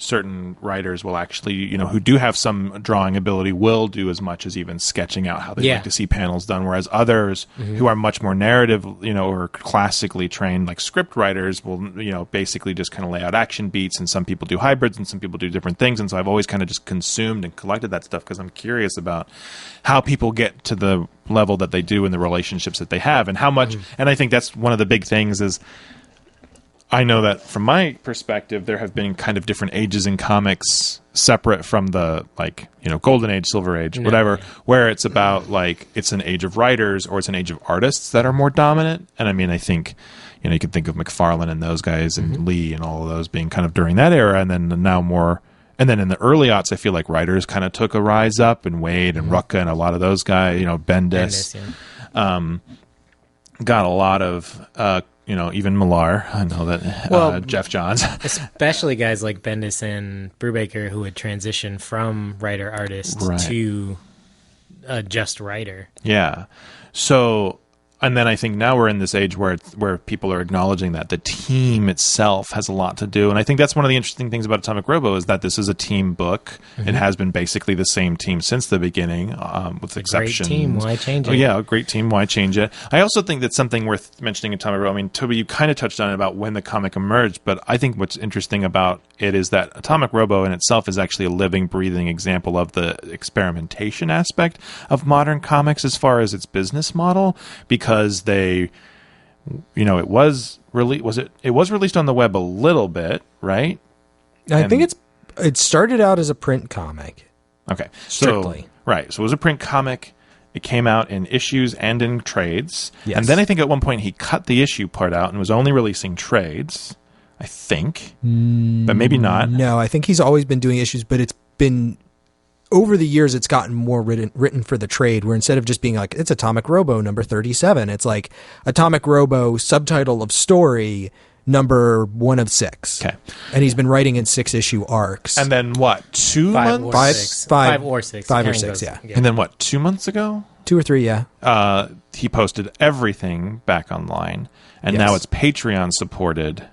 certain writers will actually, who do have some drawing ability, will do as much as even sketching out how they like to see panels done, whereas others who are much more narrative, or classically trained, like script writers, will, basically just kind of lay out action beats, and some people do hybrids and some people do different things. And so I've always kind of just consumed and collected that stuff because I'm curious about how people get to the level that they do in the relationships that they have, and how much, and I think that's one of the big things is, I know that from my perspective, there have been kind of different ages in comics separate from the, golden age, silver age, whatever, where it's about, it's an age of writers or it's an age of artists that are more dominant. And I mean, I think, you can think of McFarlane and those guys and Lee and all of those being kind of during that era, and then now more. And then in the early aughts, I feel like writers kind of took a rise up, and Wade and Rucka and a lot of those guys, Bendis, got a lot of... even Millar. I know that Jeff Johns. Especially guys like Bendis and Brubaker, who would transition from writer-artist to just writer. Yeah. So, and then I think now we're in this age where people are acknowledging that the team itself has a lot to do. And I think that's one of the interesting things about Atomic Robo is that this is a team book. It has been basically the same team since the beginning, with exceptions. Great team, why change it? Oh, yeah, a great team, why change it? I also think that's something worth mentioning in Atomic Robo. I mean, Toby, you kind of touched on it about when the comic emerged, but I think what's interesting about it is that Atomic Robo in itself is actually a living, breathing example of the experimentation aspect of modern comics as far as its business model, because they, it was released on the web a little bit, right? I think it started out as a print comic. Okay. Strictly. So it was a print comic. It came out in issues and in trades. Yes. And then I think at one point he cut the issue part out and was only releasing trades, I think. But maybe not. No, I think he's always been doing issues, but it's been... Over the years, it's gotten more written for the trade, where instead of just being like, it's Atomic Robo number 37, it's like Atomic Robo subtitle of story number 1 of 6. Okay. And he's been writing in 6-issue arcs. And then what, 2 months? 5 or 6. 5 or 6, yeah. And then what, 2 months ago? 2 or 3, yeah. He posted everything back online, and now it's Patreon supported.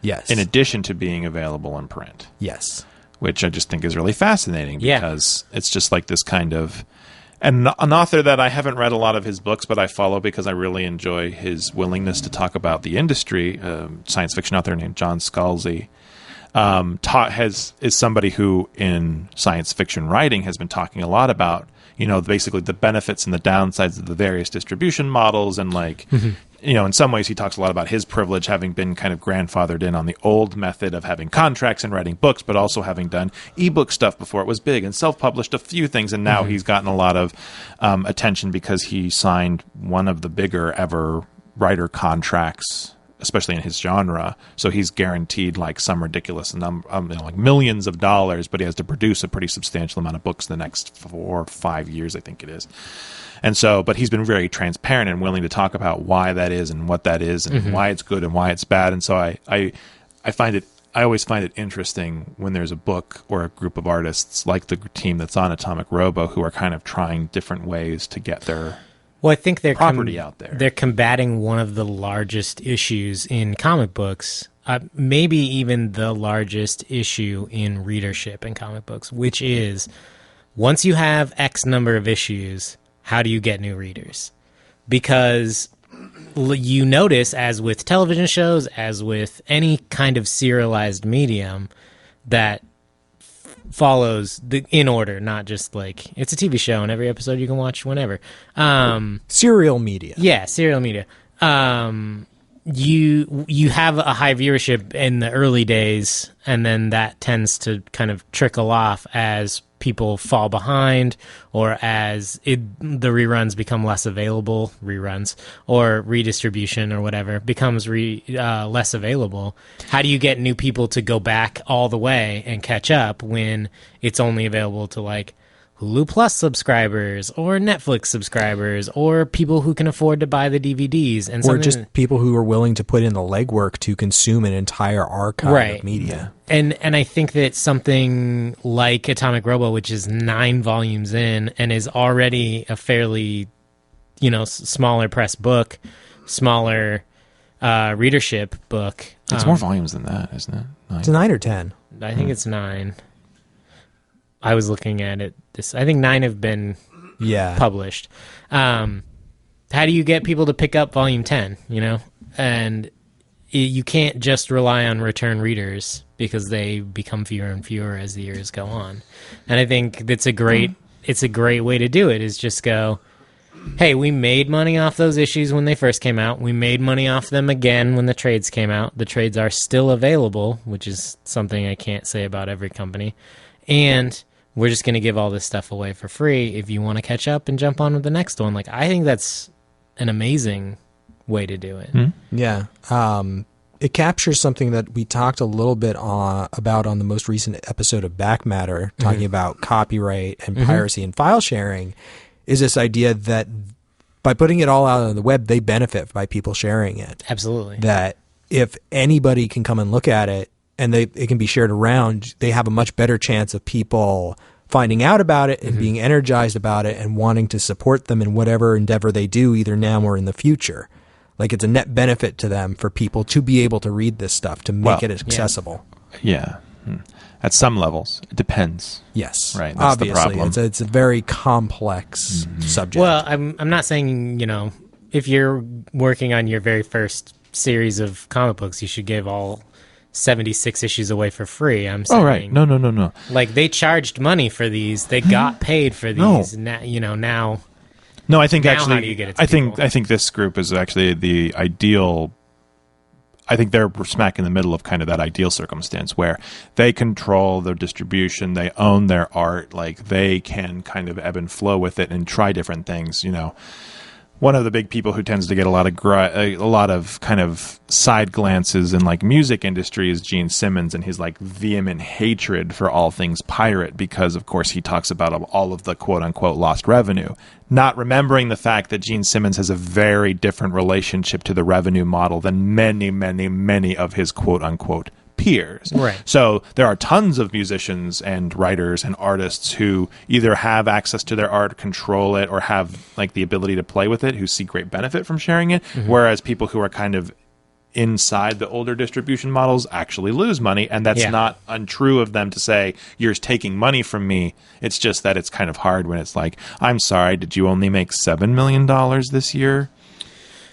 Yes. In addition to being available in print. Yes. Which I just think is really fascinating because it's just like this kind of... And an author that I haven't read a lot of his books, but I follow because I really enjoy his willingness to talk about the industry, science fiction author named John Scalzi, is somebody who in science fiction writing has been talking a lot about, basically the benefits and the downsides of the various distribution models, and in some ways he talks a lot about his privilege having been kind of grandfathered in on the old method of having contracts and writing books, but also having done ebook stuff before it was big and self-published a few things, and now he's gotten a lot of attention because he signed one of the bigger ever writer contracts, especially in his genre. So he's guaranteed some ridiculous number, millions of dollars, but he has to produce a pretty substantial amount of books in the next 4 or 5 years, I think it is. And so, but he's been very transparent and willing to talk about why that is and what that is and why it's good and why it's bad. And so I always find it interesting when there's a book or a group of artists like the team that's on Atomic Robo who are kind of trying different ways to get their I think they're property out there. They're combating one of the largest issues in comic books, maybe even the largest issue in readership in comic books, which is once you have X number of issues, how do you get new readers? Because you notice, as with television shows, as with any kind of serialized medium, that follows in order, not just it's a TV show and every episode you can watch whenever. Serial media. Yeah, serial media. You have a high viewership in the early days, and then that tends to kind of trickle off as people fall behind, or as the reruns become less available, or redistribution or whatever becomes less available. How do you get new people to go back all the way and catch up when it's only available to Hulu Plus subscribers or Netflix subscribers or people who can afford to buy the DVDs, or just people who are willing to put in the legwork to consume an entire archive of media. And I think that something like Atomic Robo, which is 9 volumes in and is already a fairly, smaller press book, smaller readership book. It's more volumes than that, isn't it? 9. It's 9 or 10. I think it's 9. I was looking at it. I think 9 have been published. How do you get people to pick up volume 10, And you can't just rely on return readers because they become fewer and fewer as the years go on. And I think it's a great way to do it, is just go, hey, we made money off those issues when they first came out. We made money off them again when the trades came out. The trades are still available, which is something I can't say about every company. And we're just going to give all this stuff away for free if you want to catch up and jump on with the next one. Like, I think that's an amazing way to do it. Mm-hmm. Yeah. It captures something that we talked a little bit about on the most recent episode of Back Matter, talking about copyright and piracy and file sharing, is this idea that by putting it all out on the web, they benefit by people sharing it. Absolutely. That if anybody can come and look at it and it can be shared around, they have a much better chance of people finding out about it and being energized about it and wanting to support them in whatever endeavor they do, either now or in the future. Like, it's a net benefit to them for people to be able to read this stuff, to make it accessible. Yeah. At some levels. It depends. Yes. Right. That's obviously. The problem. It's a very complex subject. Well, I'm not saying, if you're working on your very first series of comic books, you should give all 76 issues away for free. I'm saying. Oh, right. No. Like, they charged money for these. They got paid for these. Now, now... No, I think now actually, how do you get it to people? I think this group is actually the ideal. I think they're smack in the middle of kind of that ideal circumstance where they control their distribution, they own their art, like they can kind of ebb and flow with it and try different things. One of the big people who tends to get a lot of kind of side glances in like music industry is Gene Simmons and his like vehement hatred for all things pirate, because of course he talks about all of the quote unquote lost revenue, not remembering the fact that Gene Simmons has a very different relationship to the revenue model than many, many, many of his quote unquote peers. Right. So there are tons of musicians and writers and artists who either have access to their art, control it, or have like the ability to play with it, who see great benefit from sharing it, whereas people who are kind of inside the older distribution models actually lose money, and that's not untrue of them to say, you're taking money from me. It's just that it's kind of hard when it's like, I'm sorry, did you only make $7 million this year?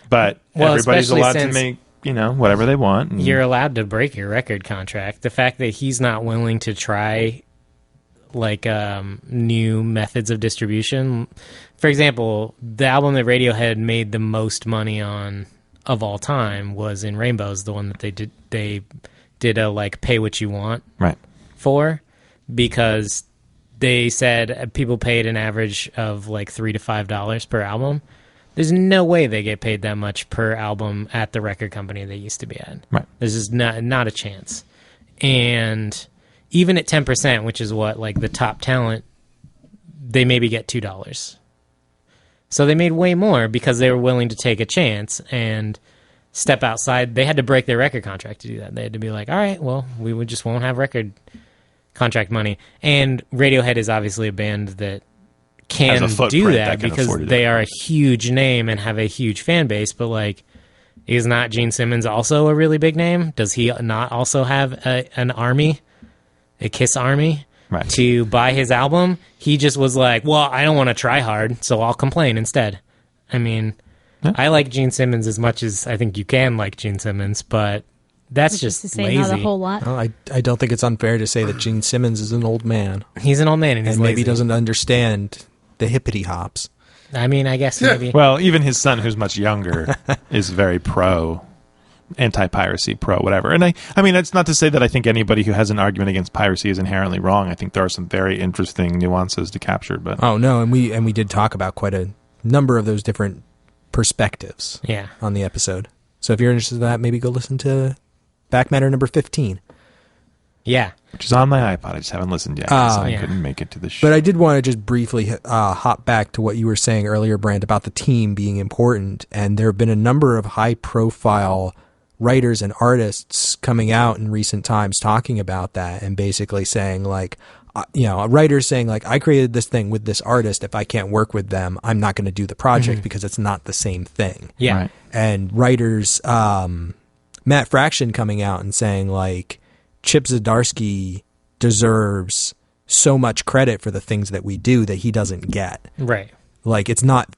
But everybody's allowed to make whatever they want. You're allowed to break your record contract. The fact that he's not willing to try like new methods of distribution. For example, the album that Radiohead made the most money on of all time was In Rainbows, the one that they did a like pay what you want for, because they said people paid an average of like $3 to $5 per album. There's no way they get paid that much per album at the record company they used to be at. Right. There's just not a chance. And even at 10%, which is what like the top talent, they maybe get $2. So they made way more because they were willing to take a chance and step outside. They had to break their record contract to do that. They had to be like, all right, well, we just won't have record contract money. And Radiohead is obviously a band that can do that because they are a huge name and have a huge fan base. But like, is not Gene Simmons also a really big name? Does he not also have an army, a Kiss army to buy his album? He just was like, well, I don't want to try hard, so I'll complain instead. I mean, I like Gene Simmons as much as I think you can like Gene Simmons, but that's just lazy. Not a whole lot. Well, I don't think it's unfair to say that Gene Simmons is an old man. He's an old man, and he's maybe lazy. Doesn't understand the hippity hops. I mean, I guess maybe. Well, even his son, who's much younger, is very anti-piracy, whatever. And I mean, it's not to say that I think anybody who has an argument against piracy is inherently wrong. I think there are some very interesting nuances to capture. But and we did talk about quite a number of those different perspectives on the episode. So if you're interested in that, maybe go listen to Back Matter number 15. Yeah. Which is on my iPod. I just haven't listened yet, so I couldn't make it to the show. But I did want to just briefly hop back to what you were saying earlier, Brand, about the team being important. And there have been a number of high-profile writers and artists coming out in recent times talking about that and basically saying, like, a writer saying, like, I created this thing with this artist. If I can't work with them, I'm not going to do the project because it's not the same thing. Yeah. Right. And writers, Matt Fraction coming out and saying, like, Chip Zdarsky deserves so much credit for the things that we do that he doesn't get. Right. Like, it's not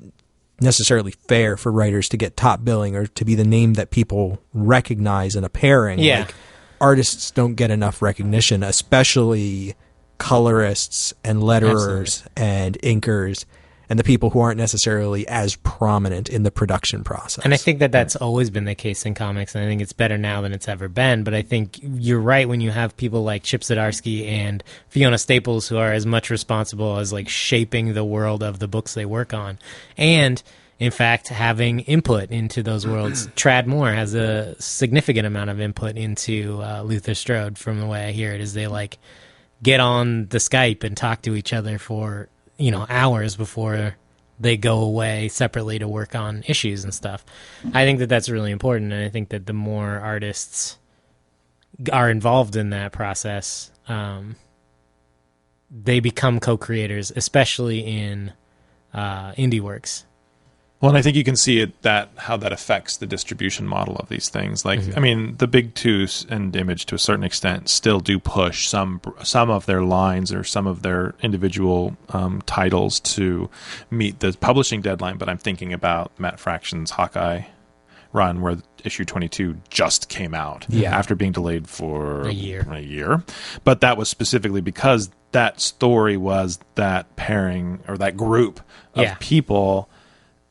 necessarily fair for writers to get top billing or to be the name that people recognize in a pairing. Yeah. Like, artists don't get enough recognition, especially colorists and letterers and inkers and the people who aren't necessarily as prominent in the production process. And I think that that's always been the case in comics, and I think it's better now than it's ever been. But I think you're right when you have people like Chip Zdarsky and Fiona Staples who are as much responsible as like shaping the world of the books they work on. And in fact, having input into those worlds. Trad Moore has a significant amount of input into Luther Strode, from the way I hear it, is they like get on the Skype and talk to each other for, you know, hours before they go away separately to work on issues and stuff. I think that that's really important, and I think that the more artists are involved in that process, they become co-creators, especially in indie works. Well, and I think you can see how that affects the distribution model of these things. Like, I mean, the big two and Image, to a certain extent, still do push some of their lines or some of their individual titles to meet the publishing deadline. But I'm thinking about Matt Fraction's Hawkeye run, where issue 22 just came out after being delayed for a year. But that was specifically because that story was that pairing or that group of people.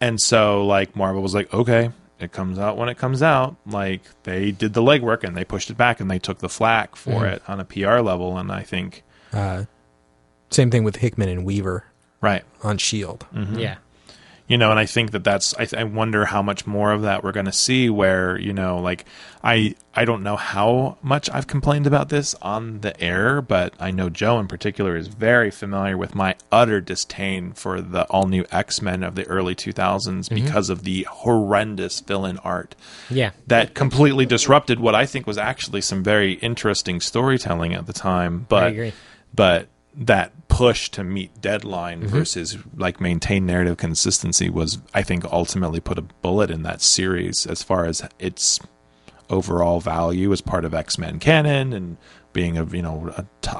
And so, like, Marvel was like, okay, it comes out when it comes out. Like, they did the legwork and they pushed it back and they took the flack for it on a PR level. And I think... same thing with Hickman and Weaver. Right. On S.H.I.E.L.D. Mm-hmm. Yeah. You know, and I think that's... I wonder how much more of that we're going to see where, you know, like, I don't know how much I've complained about this on the air, but I know Joe in particular is very familiar with my utter disdain for the all-new X-Men of the early 2000s because of the horrendous villain art. Yeah. That completely disrupted what I think was actually some very interesting storytelling at the time. But, I agree. But that push to meet deadline versus like maintain narrative consistency was, I think, ultimately put a bullet in that series as far as its overall value as part of X-Men canon and being a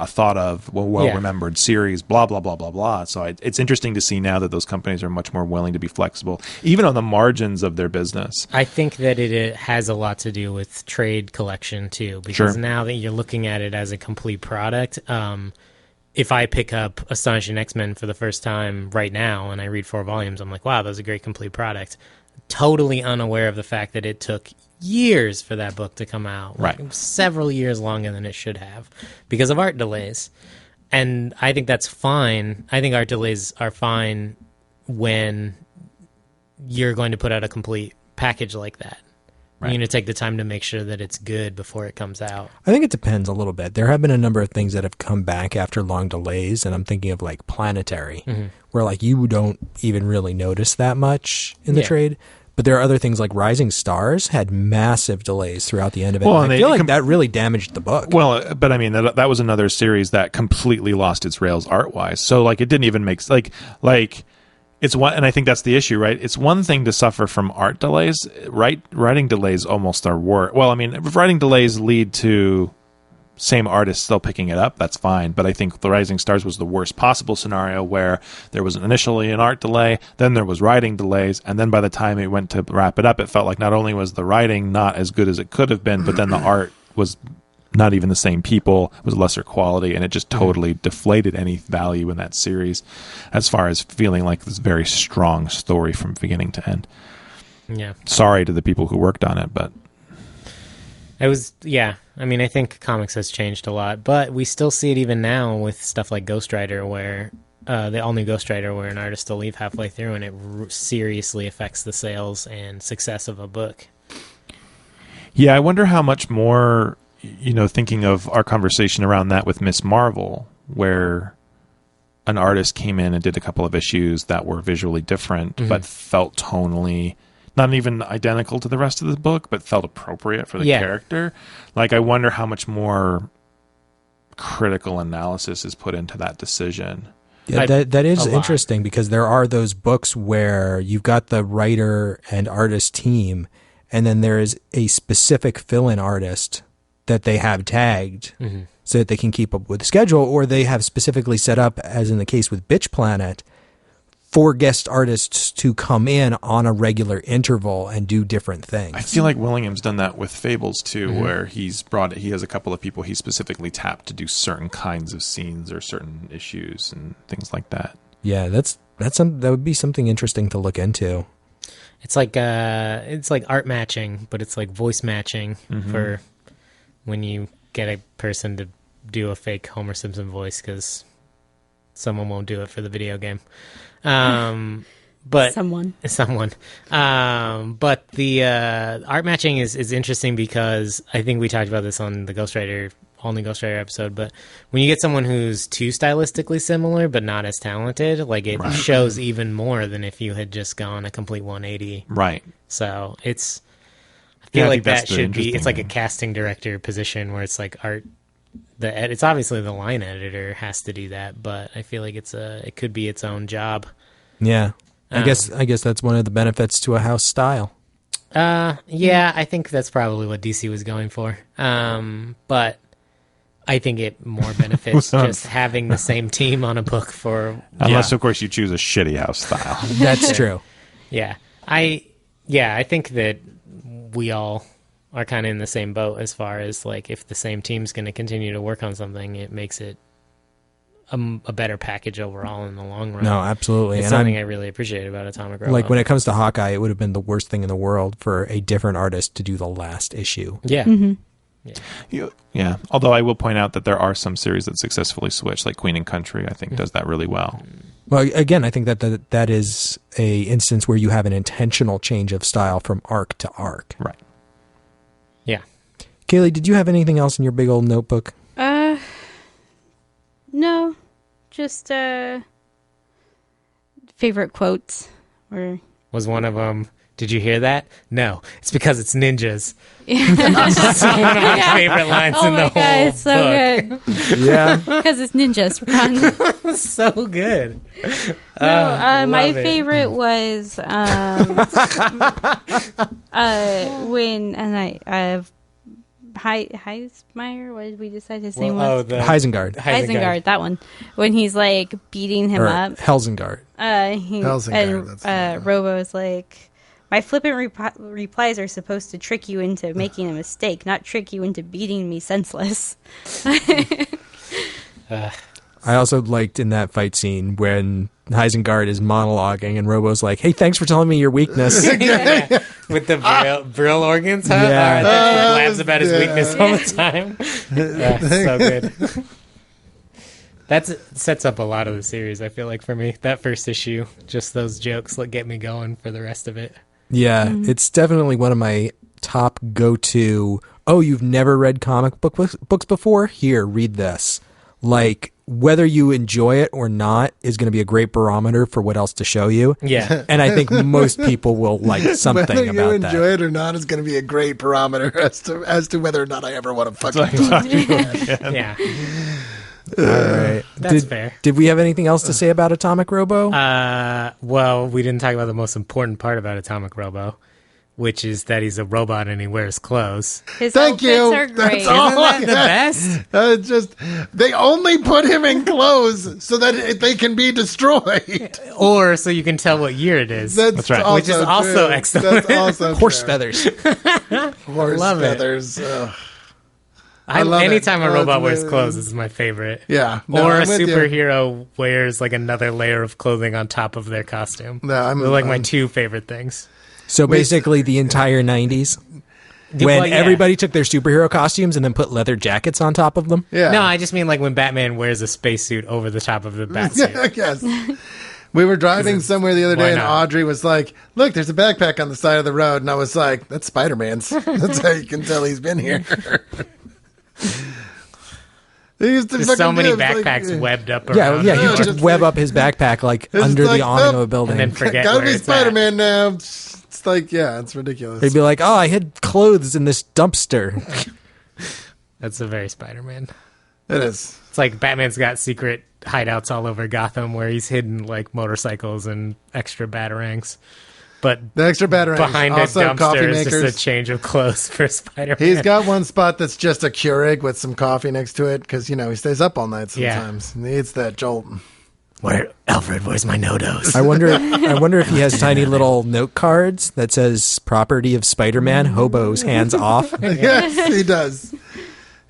thought of well-remembered series, blah blah blah blah blah. So it's interesting to see now that those companies are much more willing to be flexible, even on the margins of their business. I think that it has a lot to do with trade collection too, because now that you're looking at it as a complete product. If I pick up Astonishing X-Men for the first time right now and I read 4 volumes, I'm like, wow, that was a great complete product. Totally unaware of the fact that it took years for that book to come out. Like, several years longer than it should have because of art delays. And I think that's fine. I think art delays are fine when you're going to put out a complete package like that. You're going to take the time to make sure that it's good before it comes out. I think it depends a little bit. There have been a number of things that have come back after long delays, and I'm thinking of like Planetary, where like you don't even really notice that much in the trade. But there are other things like Rising Stars had massive delays throughout the end of it. Well, and I feel like that really damaged the book. Well, but I mean, that was another series that completely lost its rails art-wise. So like it didn't even make like it's one, and I think that's the issue, right? It's one thing to suffer from art delays. Writing delays almost are worse. Well, I mean, if writing delays lead to same artist still picking it up, that's fine. But I think The Rising Stars was the worst possible scenario where there was initially an art delay, then there was writing delays, and then by the time it went to wrap it up, it felt like not only was the writing not as good as it could have been, but then the art was not even the same people, it was lesser quality, and it just totally deflated any value in that series as far as feeling like this very strong story from beginning to end. Yeah. Sorry to the people who worked on it, but... It was, I mean, I think comics has changed a lot, but we still see it even now with stuff like Ghost Rider, where the all-new Ghost Rider, where an artist will leave halfway through and it seriously affects the sales and success of a book. Yeah, I wonder how much more... You know, thinking of our conversation around that with Miss Marvel, where an artist came in and did a couple of issues that were visually different, but felt tonally not even identical to the rest of the book, but felt appropriate for the character. Like, I wonder how much more critical analysis is put into that decision. Yeah, that is interesting because there are those books where you've got the writer and artist team, and then there is a specific fill-in artist that they have tagged so that they can keep up with the schedule, or they have specifically set up, as in the case with Bitch Planet, for guest artists to come in on a regular interval and do different things. I feel like Willingham's done that with Fables too, where he has a couple of people he specifically tapped to do certain kinds of scenes or certain issues and things like that. Yeah, that would be something interesting to look into. It's like art matching, but it's like voice matching for when you get a person to do a fake Homer Simpson voice because someone won't do it for the video game. But someone. But the art matching is interesting because I think we talked about this on the all new Ghost Rider episode. But when you get someone who's too stylistically similar but not as talented, like it shows even more than if you had just gone a complete 180. Right. So I feel like that should be. It's like a casting director position where it's like art. It's obviously the line editor has to do that, but I feel like it could be its own job. Yeah, I guess that's one of the benefits to a house style. Yeah, I think that's probably what DC was going for. But I think it more benefits just having the same team on a book for. Unless, of course, you choose a shitty house style. That's true. Yeah, I think that we all are kind of in the same boat as far as like if the same team's going to continue to work on something, it makes it a better package overall in the long run. No, absolutely. It's something I really appreciate about Atomic Robo. Like when it comes to Hawkeye, it would have been the worst thing in the world for a different artist to do the last issue. Yeah. Yeah. Although I will point out that there are some series that successfully switch, like Queen and Country, I think does that really well. Well, again, I think that is a instance where you have an intentional change of style from arc to arc. Right. Yeah. Kaylee, did you have anything else in your big old notebook? No. Just favorite quotes. Was one of them, did you hear that? No. It's because it's ninjas. It's one of my favorite lines in the whole book. It's so good. Yeah. Because it's ninjas. Run. So good. My favorite was when Heismeyer, what did we decide his name was? Heisengard, that one. When he's like beating him up. Helsingard. And Robo's like, my flippant replies are supposed to trick you into making a mistake, not trick you into beating me senseless. I also liked in that fight scene when Heisengard is monologuing and Robo's like, hey, thanks for telling me your weakness. Yeah. With the Brill organs, huh? Yeah. He blabs about his weakness all the time. So good. That sets up a lot of the series, I feel like, for me. That first issue, just those jokes get me going for the rest of it. Yeah, It's definitely one of my top go-to, you've never read comic books before? Here, read this. Like, whether you enjoy it or not is going to be a great barometer for what else to show you. Yeah. And I think most people will like something about that. Whether you enjoy it or not is going to be a great barometer as to whether or not I ever want to fucking talk to you again. Yeah. All right. That's fair. Did we have anything else to say about Atomic Robo? Well, we didn't talk about the most important part about Atomic Robo, which is that he's a robot and he wears clothes. His outfits are great. Isn't that the best? They only put him in clothes so that they can be destroyed. Or so you can tell what year it is. That's right. Which is also excellent. That's also Horse true. feathers. Horse love it. feathers. I love anytime it. a robot wears clothes, this is my favorite. Yeah. Or a I'm with you. superhero wears like another layer of clothing on top of their costume. No, They're like my two favorite things. So basically the entire 90s, when everybody took their superhero costumes and then put leather jackets on top of them. Yeah. No, I just mean like when Batman wears a spacesuit over the top of the batsuit. Yes. We were driving somewhere the other day, and Audrey was like, "Look, there's a backpack on the side of the road," and I was like, "That's Spider-Man's. That's how you can tell he's been here." There's so many backpacks webbed up around. Yeah, you just web up his backpack like under the awning of a building. And then forget Gotta where be it's Spider-Man now. It's like, yeah, it's ridiculous. They'd be like, I hid clothes in this dumpster. That's a very Spider-Man. It is. It's like Batman's got secret hideouts all over Gotham where he's hidden like motorcycles and extra batarangs. But the extra batarangs behind a also coffee dumpster is makers. just a change of clothes for Spider-Man. He's got one spot that's just a Keurig with some coffee next to it because, he stays up all night sometimes. He needs that jolt. Alfred, where's my no-dos? I wonder if he has tiny little note cards that says property of Spider-Man, hobos, hands off. Yes, he does.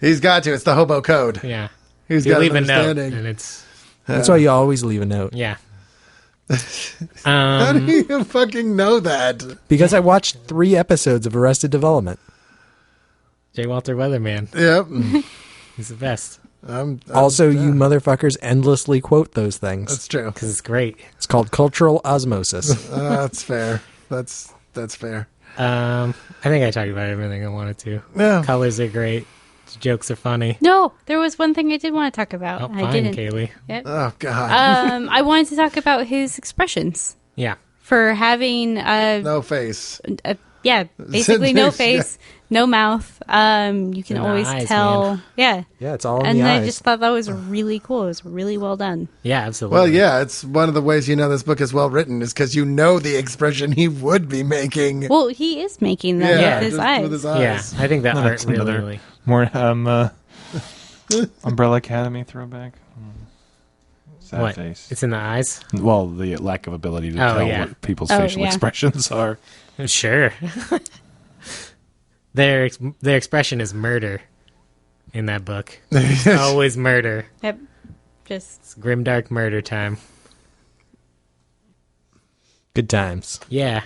He's got to. It's the hobo code. Yeah. He's You got leave a an note, understanding. and it's... That's why you always leave a note. Yeah. How do you fucking know that? Because I watched 3 episodes of Arrested Development. J. Walter Weatherman. Yep. He's the best. Also, you motherfuckers endlessly quote those things. That's true. Because it's great. It's called cultural osmosis. That's fair. That's fair. I think I talked about everything I wanted to. Yeah. Colors are great. Jokes are funny. No, there was one thing I did want to talk about. Oh, I fine, didn't. Kaylee. Yep. Oh, God. I wanted to talk about his expressions Yeah. for having No face. basically no face, no mouth. You can In the always eyes, tell. man. Yeah. Yeah, it's all in And the I eyes. just thought that was really cool. It was really well done. Yeah, absolutely. Well, yeah, it's one of the ways this book is well written is because the expression he would be making. Well, he is making them Yeah, with his just eyes. with his Yeah, eyes. I think that No, art that's another- really... More Umbrella Academy throwback. Sad What? face. It's in the eyes? Well, the lack of ability to Oh, tell yeah. what people's Oh, facial yeah. expressions are. Sure. Their expression is murder in that book. It's always murder. Yep. Just It's grimdark murder time. Good times. Yeah,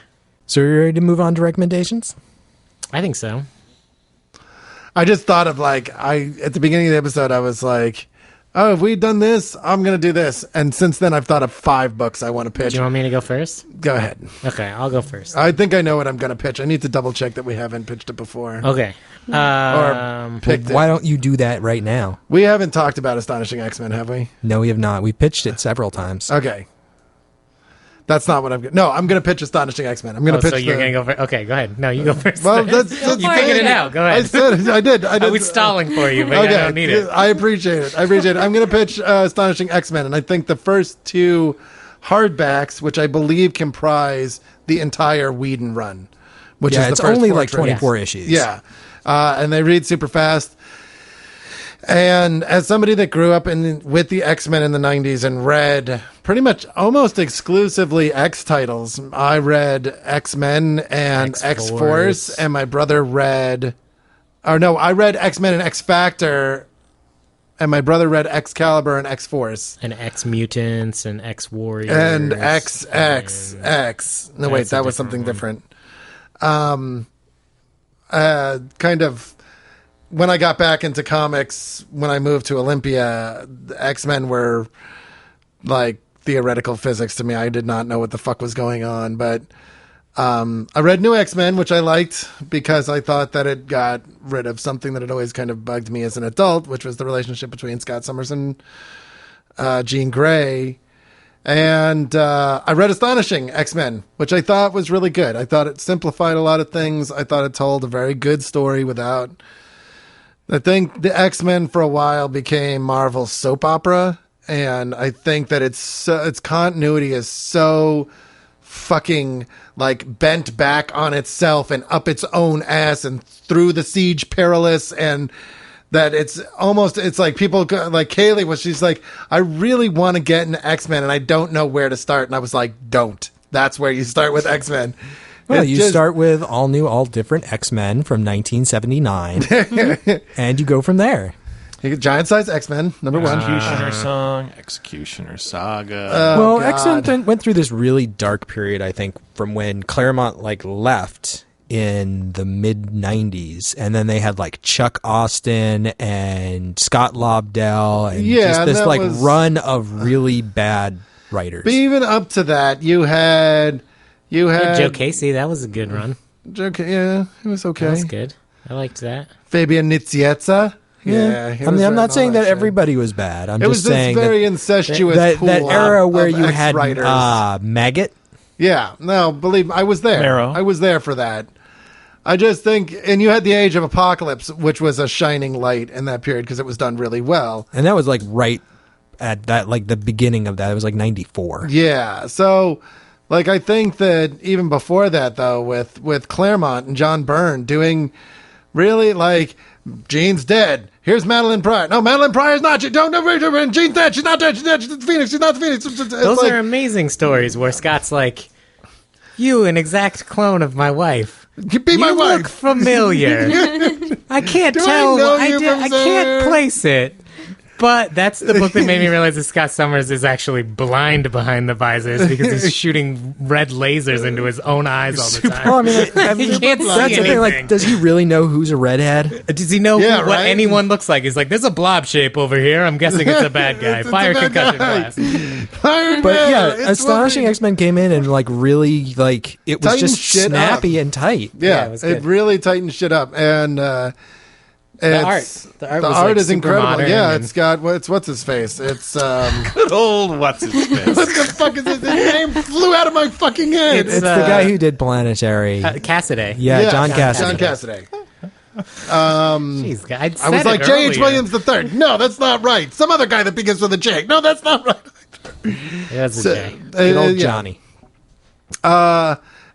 So are you ready to move on to recommendations? I think so. I just thought of at the beginning of the episode, I was like, oh, if we'd done this, I'm going to do this. And since then, I've thought of 5 books I want to Do pitch. you want me to go first? Go ahead. Okay, I'll go first. I think I know what I'm going to pitch. I need to double check that we haven't pitched it before. Okay. Or picked Why it. don't you do that right now? We haven't talked about Astonishing X-Men, have we? No, we have not. We pitched it several times. Okay. That's not what I'm going to... No, I'm going to pitch Astonishing X-Men. I'm going to pitch so you're going to go first? Okay, go ahead. No, you go first. Well, you that's figured it out. Go I ahead. said I did. I was stalling for you, but Okay, I don't need it. I appreciate it. I'm going to pitch Astonishing X-Men, and I think the first 2 hardbacks, which I believe comprise the entire Whedon run, which Yeah, is the it's first only 4 like 24 trades. issues. Yeah, and they read super fast. And as somebody that grew up with the X-Men in the 90s and read pretty much almost exclusively X titles, I read X-Men and X-Force. X-Force, and my brother read... Or no, I read X-Men and X-Factor, and my brother read Excalibur and X-Force. And X-Mutants and X-Warriors. And XXX. No, wait, That's a that was different something one. different. Kind of... When I got back into comics, when I moved to Olympia, the X-Men were like theoretical physics to me. I did not know what the fuck was going on, but I read New X-Men, which I liked because I thought that it got rid of something that had always kind of bugged me as an adult, which was the relationship between Scott Summers and Jean Grey. And I read Astonishing X-Men, which I thought was really good. I thought it simplified a lot of things. I thought it told a very good story without... I think the X-Men for a while became Marvel's soap opera, and I think that its continuity is so fucking like bent back on itself and up its own ass and through the siege perilous, and that it's like people like Kaylee was, she's like, I really want to get into X-Men and I don't know where to start, and I was like, don't. That's where you start with X-Men. Well, you start with all new, all different X-Men from 1979, and you go from there. You get Giant Size X-Men, number 1. Executioner Song, Executioner Saga. Well, God. X-Men went through this really dark period, I think, from when Claremont left in the mid 90s, and then they had Chuck Austin and Scott Lobdell, and just this run of really bad writers. But even up to that, you had Joe Casey, that was a good run. Yeah, it was okay. That was good. I liked that. Fabian Nicieza. Yeah, he was I'm not writing saying all that shit. everybody was bad. I'm It was just this saying very incestuous that pool era where of you had ex-writers. Maggot. Yeah, no, believe me, I was there. Marrow. I was there for that. I just think, and you had the Age of Apocalypse, which was a shining light in that period because it was done really well. And that was right at that, the beginning of that. It was 94. Yeah, so Like, I think that even before that, though, with Claremont and John Byrne doing really, like, Jean's dead. Here's Madeline Pryor. No, Madeline Pryor's not. Don't Jean's dead. She's not dead. She's dead. She's the Phoenix. She's not the Phoenix. Those are amazing stories where Scott's like, you, an exact clone of my wife. Be my wife. You look familiar. I can't tell. I can't place it. But that's the book that made me realize that Scott Summers is actually blind behind the visors because he's shooting red lasers into his own eyes all the time. Well, I mean, he can't see that's the thing. Like, does he really know who's a redhead? Does he know what anyone looks like? He's like, there's a blob shape over here. I'm guessing it's a bad guy. Fire concussion blast. But yeah, Astonishing X-Men came in and like really like it was just snappy and tight. Yeah, it really tightened shit up and. The art is incredible. Yeah, it's got what's his face. It's good old what's his face. What the fuck is his name? Flew out of my fucking head. It's the guy who did Planetary. Cassaday. Yeah, John Cassaday. John Cassaday. Jeez, I was like J.H. Williams III. No, that's not right. Some other guy that begins with a J. No, that's not right. That's a J. Good old Johnny.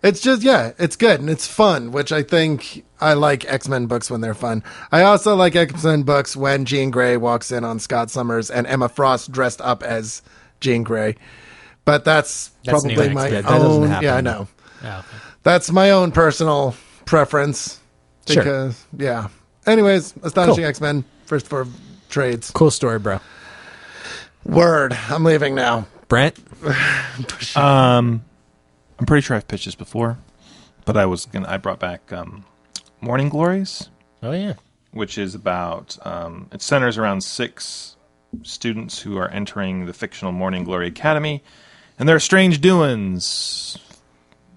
It's just, it's good and it's fun, which I think I like X-Men books when they're fun. I also like X-Men books when Jean Grey walks in on Scott Summers and Emma Frost dressed up as Jean Grey. But that's probably my own. Yeah, I know. Oh, okay. That's my own personal preference. Because, Anyways, Astonishing X-Men, first 4 trades. Cool story, bro. Word. I'm leaving now. Brent? I'm pretty sure I've pitched this before, but I brought back Morning Glories. Oh yeah, which is about it centers around 6 students who are entering the fictional Morning Glory Academy, and there are strange doings,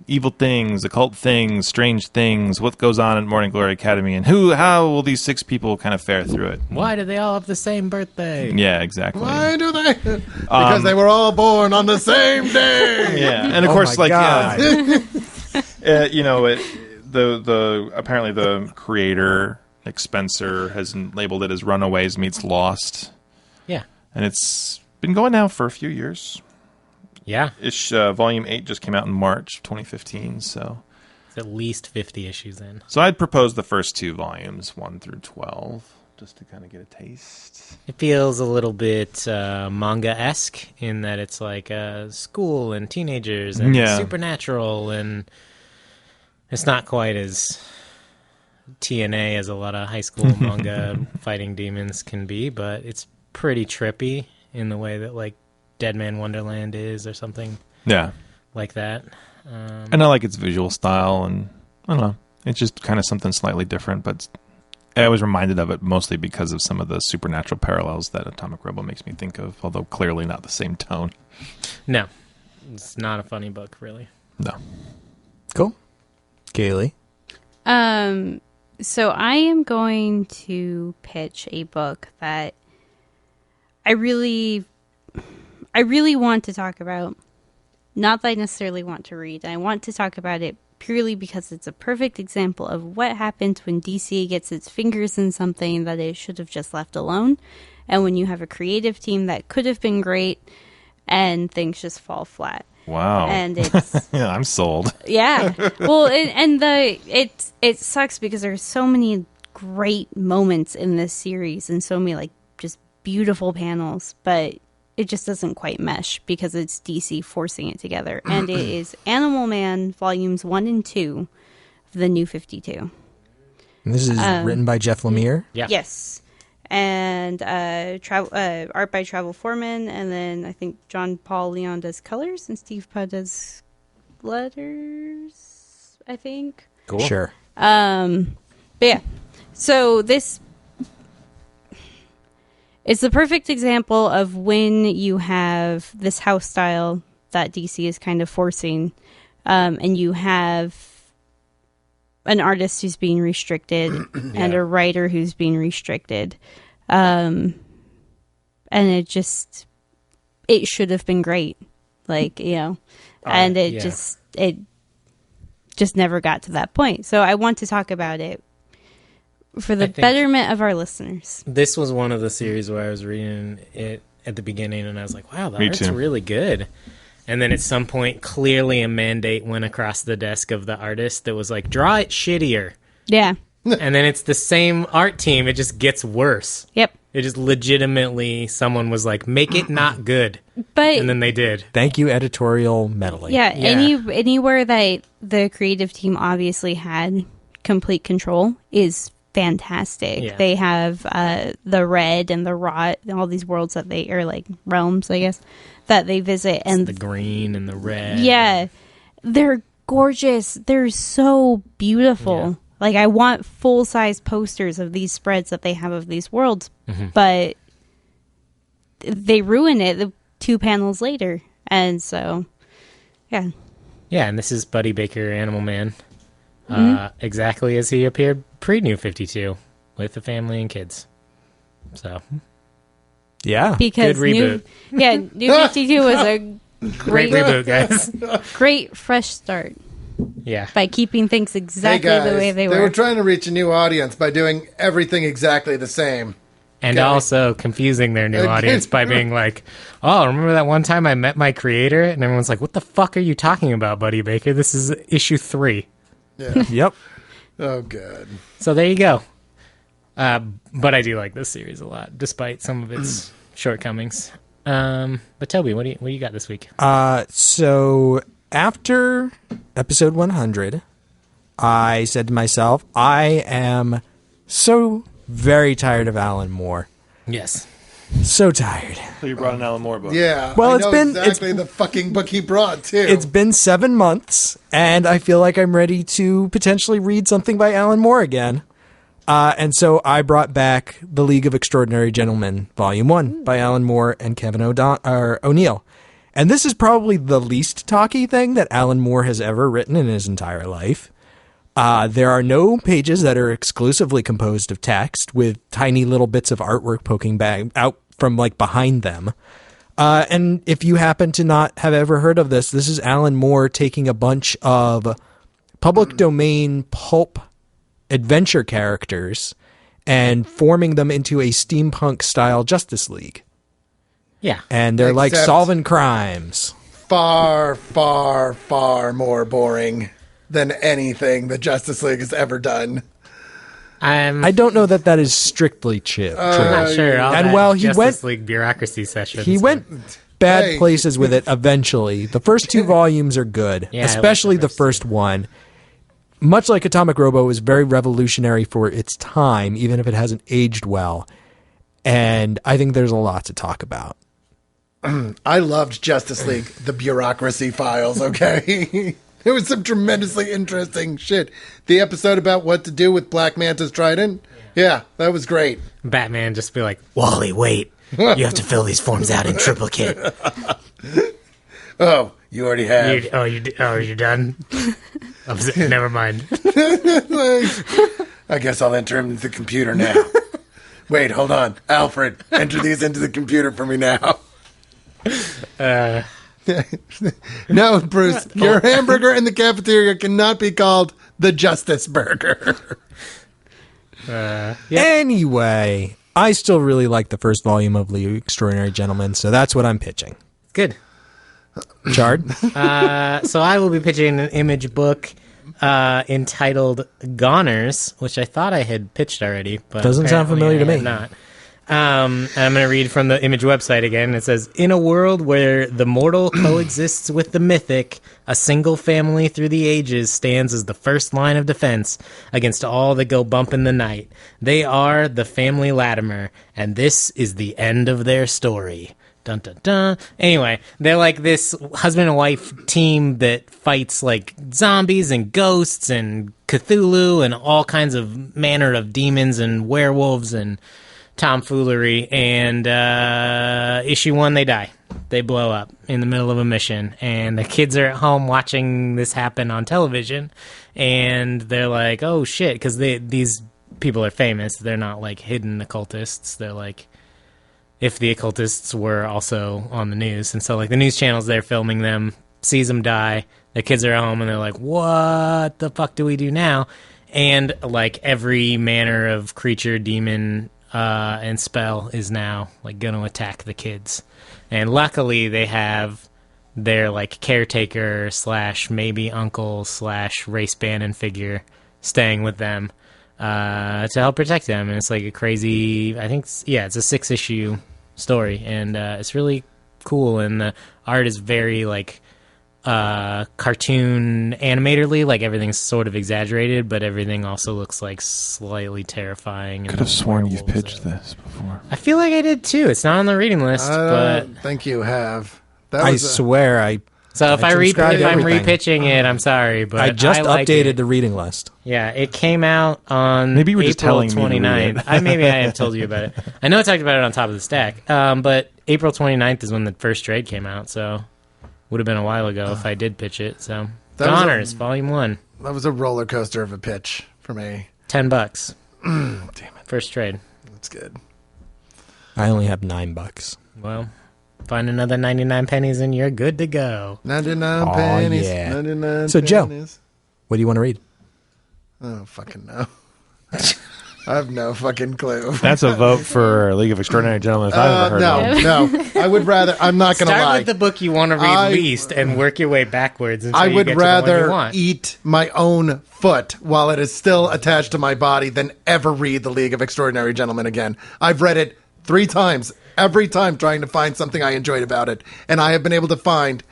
evil things, occult things, strange things. What goes on at Morning Glory Academy, and how will these 6 people kind of fare through it? Why do they all have the same birthday? Yeah, exactly. Why do they? Because they were all born on the same day. Yeah, and of course, like apparently the creator Nick Spencer has labeled it as Runaways meets Lost. Yeah, and it's been going now for a few years. Yeah. Volume 8 just came out in March 2015, so... It's at least 50 issues in. So I'd propose the first 2 volumes, 1 through 12, just to kind of get a taste. It feels a little bit manga-esque in that it's like school and teenagers and supernatural, and it's not quite as TNA as a lot of high school manga fighting demons can be, but it's pretty trippy in the way that, like, Dead Man Wonderland is or something like that. And I like its visual style, and I don't know, it's just kind of something slightly different, but I was reminded of it mostly because of some of the supernatural parallels that Atomic Robo makes me think of, although clearly not the same tone. No, it's not a funny book, really. No. Cool. Kaylee? So I am going to pitch a book that I really want to talk about. Not that I necessarily want to read. I want to talk about it purely because it's a perfect example of what happens when DC gets its fingers in something that it should have just left alone. And when you have a creative team that could have been great and things just fall flat. Wow. And it's... yeah, I'm sold. Yeah. Well, it sucks because there's so many great moments in this series and so many, like, just beautiful panels, but it just doesn't quite mesh because it's DC forcing it together. And it is Animal Man Volumes 1 and 2 of the New 52. And this is written by Jeff Lemire? Yeah. Yes. And art by Travel Foreman, and then I think John Paul Leon does colors, and Steve Pudd does letters, I think. Cool. Sure. But yeah. So this... It's the perfect example of when you have this house style that DC is kind of forcing, and you have an artist who's being restricted and a writer who's being restricted. And it should have been great. Like, you know, and it just never got to that point. So I want to talk about it for the betterment of our listeners. This was one of the series where I was reading it at the beginning and I was like, wow, the art's really good. And then at some point, clearly a mandate went across the desk of the artist that was like, draw it shittier. Yeah. And then it's the same art team. It just gets worse. Yep. It just legitimately, someone was like, make it not good. But and then they did. Thank you, editorial meddling. Yeah, anywhere that the creative team obviously had complete control is fantastic. Yeah. They have the red and the rot, all these worlds that they are like realms, I guess, that they visit, and the green and the red. Yeah, they're gorgeous. They're so beautiful. Yeah. Like, I want full-size posters of these spreads that they have of these worlds, but they ruin it 2 panels later. And so, yeah. Yeah, and this is Buddy Baker, Animal Man, exactly as he appeared pre-New 52, with a family and kids. So, yeah. Because good reboot. New 52 was a great reboot, guys. Great fresh start. Yeah. By keeping things exactly the way they were. They were trying to reach a new audience by doing everything exactly the same. And also confusing their new audience by being like, oh, remember that one time I met my creator? And everyone's like, what the fuck are you talking about, Buddy Baker? This is issue 3. Yeah. Yep. Oh, God. So there you go. But I do like this series a lot, despite some of its shortcomings. But Toby, what do you got this week? So after episode 100, I said to myself, I am so very tired of Alan Moore. Yes. So tired. So you brought an Alan Moore book. Yeah. Well, it's been exactly the fucking book he brought, too. It's been 7 months, and I feel like I'm ready to potentially read something by Alan Moore again. And so I brought back The League of Extraordinary Gentlemen, Volume 1, by Alan Moore and Kevin O'Neill. And this is probably the least talky thing that Alan Moore has ever written in his entire life. There are no pages that are exclusively composed of text, with tiny little bits of artwork poking out from like behind them. And if you happen to not have ever heard of this is Alan Moore taking a bunch of public domain pulp adventure characters and forming them into a steampunk-style Justice League. Yeah. And they're like solving crimes. Far, far, far more boring than anything the Justice League has ever done. I don't know that is strictly true. I'm not sure. And while he Justice League bureaucracy sessions. He went bad places with it eventually. The first 2 volumes are good, especially the first one. Much like Atomic Robo, was very revolutionary for its time, even if it hasn't aged well. And I think there's a lot to talk about. I loved Justice League, the bureaucracy files, okay? It was some tremendously interesting shit. The episode about what to do with Black Manta's trident? Yeah, that was great. Batman just be like, Wally, wait. You have to fill these forms out in triplicate. Oh, you already have. You're done? Never mind. I guess I'll enter him into the computer now. Wait, hold on. Alfred, enter these into the computer for me now. No, Bruce, your hamburger in the cafeteria cannot be called the Justice Burger. Anyway, I still really like the first volume of The Extraordinary Gentlemen, so that's what I'm pitching. Good. Chard? So I will be pitching an Image book entitled Goners, which I thought I had pitched already, but doesn't sound familiar to me. Not. And I'm going to read from the Image website again. It says, in a world where the mortal coexists with the mythic, a single family through the ages stands as the first line of defense against all that go bump in the night. They are the family Latimer, and this is the end of their story. Dun, dun, dun. Anyway, they're like this husband and wife team that fights like zombies and ghosts and Cthulhu and all kinds of manner of demons and werewolves and tomfoolery. And issue 1, they die. They blow up in the middle of a mission. And the kids are at home watching this happen on television. And they're like, oh shit, because these people are famous. They're not like hidden occultists. They're like, if the occultists were also on the news. And so, like, the news channels, they're filming them, sees them die, the kids are at home, and they're like, what the fuck do we do now? And, like, every manner of creature, demon, and spell is now, like, going to attack the kids. And luckily, they have their like caretaker / maybe uncle / Race Bannon figure staying with them to help protect them. And it's like a crazy, I think, it's a 6-issue story, and it's really cool. And the art is very like cartoon animatorly, like everything's sort of exaggerated, but everything also looks like slightly terrifying. Could have sworn you've pitched this before. I feel like I did too. It's not on the reading list, but I think you have. I swear I. So if I'm repitching it, I'm sorry, but I just updated the reading list. Yeah, it came out on maybe you were April just telling 29th. Maybe I have told you about it. I know I talked about it on Top of the Stack, but April 29th is when the first trade came out, so would have been a while ago if I did pitch it. So Goners, Volume 1. That was a roller coaster of a pitch for me. $10. Damn it. First trade. That's good. I only have $9. Well, find another 99 pennies and you're good to go. 99 pennies. Yeah. 99 so, Joe, pennies. what do you want to read? I don't fucking know. I have no fucking clue. That's a vote for League of Extraordinary Gentlemen if I've ever heard of. No. I would rather. I'm not going to lie. Start with the book you want to read least and work your way backwards until I you would get to the one you rather want. eat my own foot while it is still attached to my body than ever read the League of Extraordinary Gentlemen again. I've read it 3 times, every time trying to find something I enjoyed about it, and I have been able to find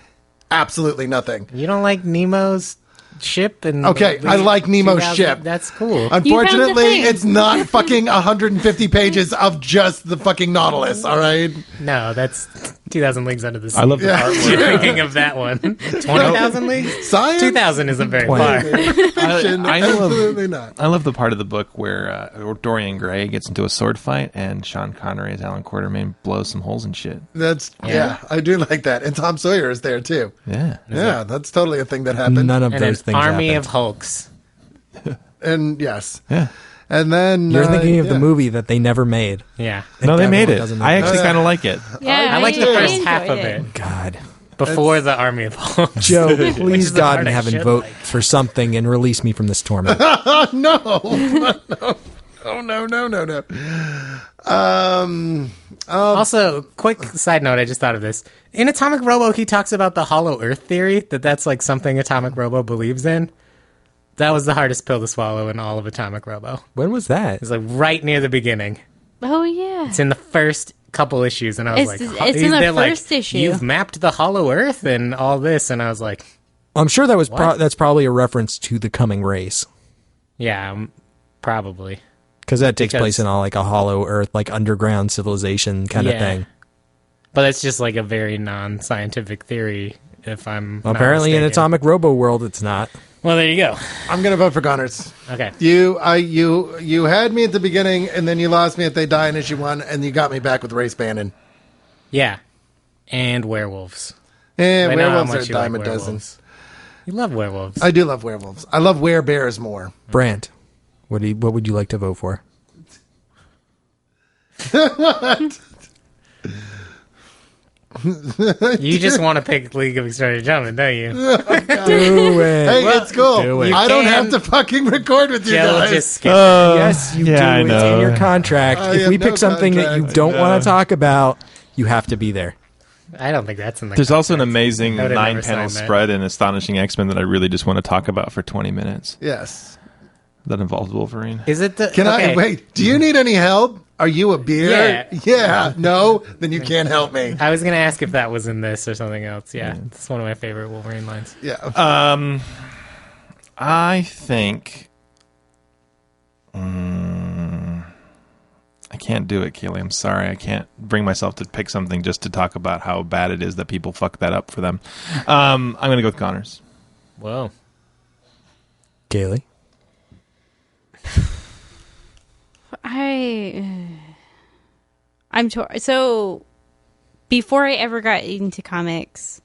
absolutely nothing. You don't like Nemo's ship? And okay, I like Nemo's ship. That's cool. Unfortunately, it's not fucking 150 pages of just the fucking Nautilus, all right? No, that's 2,000 Leagues Under the Sea. I love the artwork. You're thinking of that one. 20,000 Leagues? Science? 2,000 isn't very far. Absolutely not. I love the part of the book where Dorian Gray gets into a sword fight and Sean Connery as Alan Quartermain blows some holes and shit. Yeah, I do like that. And Tom Sawyer is there, too. Yeah. Yeah, that's totally a thing that happened. None of And those an things army happened. of Hulks. And yes. Yeah. And then... You're thinking of the movie that they never made. Yeah. No, they made it. Doesn't I make actually kind of like it. Yeah, I like the I first half of enjoyed it. God. Before the Army of Hulks. Joe, Which please is the God part in I heaven should vote like. for something and release me from this torment. No. Also, quick side note, I just thought of this. In Atomic Robo, he talks about the hollow earth theory, that's like something Atomic Robo believes in. That was the hardest pill to swallow in all of Atomic Robo. When was that? It's like right near the beginning. Oh, yeah. It's in the first couple issues, and I was It's in the first issue. You've mapped the hollow earth and all this, and I was like, I'm sure that was that's probably a reference to the coming race. yeah, probably. Because that takes place in all like a hollow earth, like underground civilization kind of thing. But it's just like a very non-scientific theory, if I'm not Apparently in mistaken. Atomic Robo world, it's not. Well, there you go. I'm going to vote for Goners. Okay. You had me at the beginning, and then you lost me at They Die in issue 1, and you got me back with Race Bannon. Yeah. And werewolves. Yeah, I know how werewolves are a much you dime like a dozen. werewolves. You love werewolves. I do love werewolves. I love werebears more. Brant, what would you like to vote for? What? You just want to pick League of Extraordinary Gentlemen, don't you? Do it. Hey, it's cool. do it. I don't You have can- to fucking record with you Jill guys. just skip. Yes, you yeah, do. I It's know. in your contract. I If have we no pick something that you contract. don't want to talk about, you have to be there. I don't think that's in the There's also an contract. amazing I would've never 9-panel signed that. spread in Astonishing X-Men that I really just want to talk about for 20 minutes. Yes. That involves Wolverine. Is it the... Can okay. I wait? Do you need any help? Are you a beer? Yeah. No? Then you can't help me. I was going to ask if that was in this or something else. Yeah, it's one of my favorite Wolverine lines. Yeah. I think... I can't do it, Keely. I'm sorry. I can't bring myself to pick something just to talk about how bad it is that people fuck that up for them. I'm going to go with Goners. Whoa. Kaylee? I'm torn. So before I ever got into comics,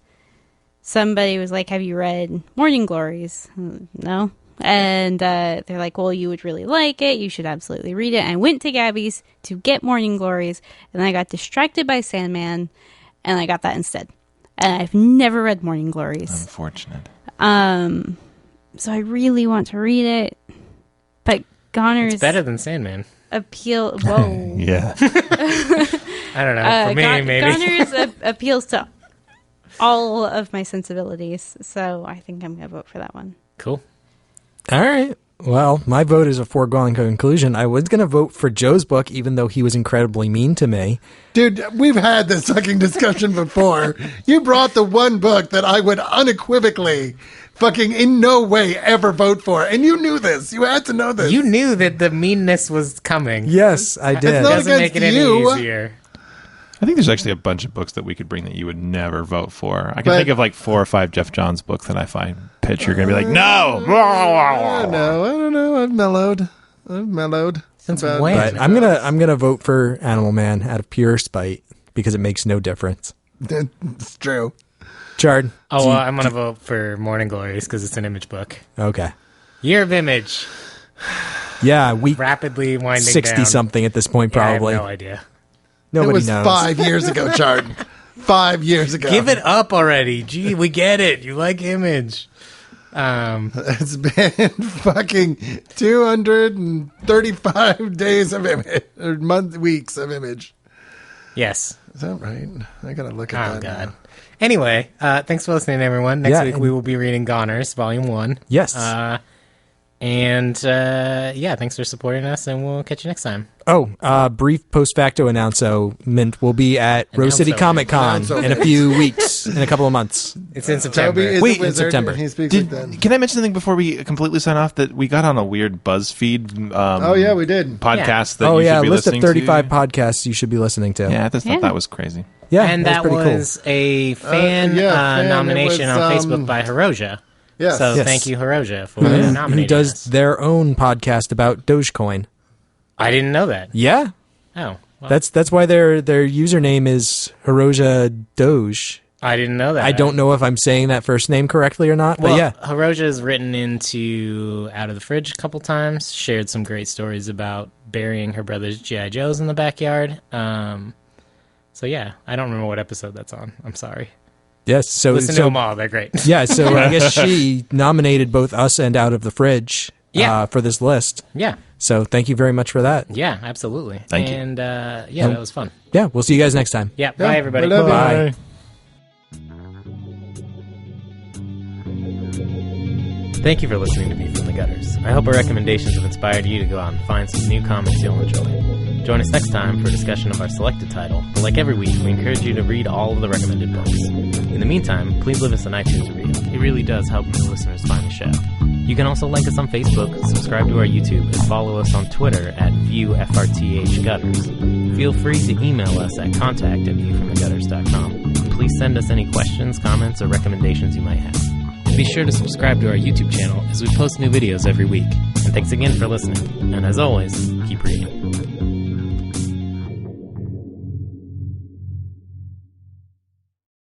somebody was like, "Have you read Morning Glories?" No. And they're like, "Well, you would really like it. You should absolutely read it." And I went to Gabby's to get Morning Glories, and I got distracted by Sandman, and I got that instead. And I've never read Morning Glories. Unfortunate. So I really want to read it, but Goners It's better than Sandman. appeal. Whoa. Yeah. I don't know. For me, maybe. Goners appeals to all of my sensibilities. So I think I'm going to vote for that one. Cool. All right. Well, my vote is a foregone conclusion. I was going to vote for Joe's book, even though he was incredibly mean to me. Dude, we've had this fucking discussion before. You brought the one book that I would unequivocally fucking in no way ever vote for. And you knew this. You had to know this. You knew that the meanness was coming. Yes, I did. It's not doesn't make it any easier. I think there's actually a bunch of books that we could bring that you would never vote for. I can think of like 4 or 5 Jeff Johns books that I find pitch. You're going to be like, no! I don't know. I've mellowed. Since But when? But I'm gonna vote for Animal Man out of pure spite because it makes no difference. It's true. Chard. Oh, well, I'm going to vote for Morning Glories because it's an Image book. Okay. Year of Image. Yeah, we Rapidly winding 60 down. something at this point, probably. Yeah, I have no idea. Nobody it was knows. 5 years ago, Chard. 5 years ago. Give it up already. Gee, we get it. You like Image. It's been fucking 235 days of Image, or weeks of Image. Yes. Is that right? I gotta look at that. Oh, God. now. Anyway, thanks for listening, everyone. Next week we will be reading Goners, Volume 1. Yes. Thanks for supporting us, and we'll catch you next time. Brief post facto announcement. We'll be at Rose City Comic Con in a few weeks, in a couple of months. It's in September. Toby is Wait, a in wizard, September. and he speaks like that. Can I mention something before we completely sign off? That we got on a weird BuzzFeed Oh, yeah, we did. podcast that you should be list of listening 35 to. podcasts you should be listening to. Yeah, I just thought that was crazy. Yeah, And that pretty was a fan fan. nomination It was, on Facebook by Hiroja. Yes. So Yes. thank you, Hiroja, for Who nominating does us. their own podcast about Dogecoin. I didn't know that. Yeah. Oh, well, That's why their username is Hiroja Doge. I didn't know that. I don't know if I'm saying that first name correctly or not, Well, but yeah. Hiroja's written into Out of the Fridge a couple times, shared some great stories about burying her brother's G.I. Joes in the backyard. So yeah, I don't remember what episode that's on. I'm sorry. Yes, so Listen to them all. They're great. Yeah, so I guess she nominated both us and Out of the Fridge Yeah. for this list. Yeah. So thank you very much for that. Yeah, absolutely. Thank you. And that was fun. Yeah, we'll see you guys next time. Yeah, bye everybody. we love you. Bye. Thank you for listening to View from the Gutters. I hope our recommendations have inspired you to go out and find some new comics you'll enjoy. Join us next time for a discussion of our selected title, but like every week, we encourage you to read all of the recommended books. In the meantime, please leave us an iTunes review. It really does help new listeners find the show. You can also like us on Facebook, subscribe to our YouTube, and follow us on Twitter at ViewFRTHGutters. Feel free to email us at contact@viewfromthegutters.com. Please send us any questions, comments, or recommendations you might have. And be sure to subscribe to our YouTube channel as we post new videos every week. And thanks again for listening. And as always, keep reading.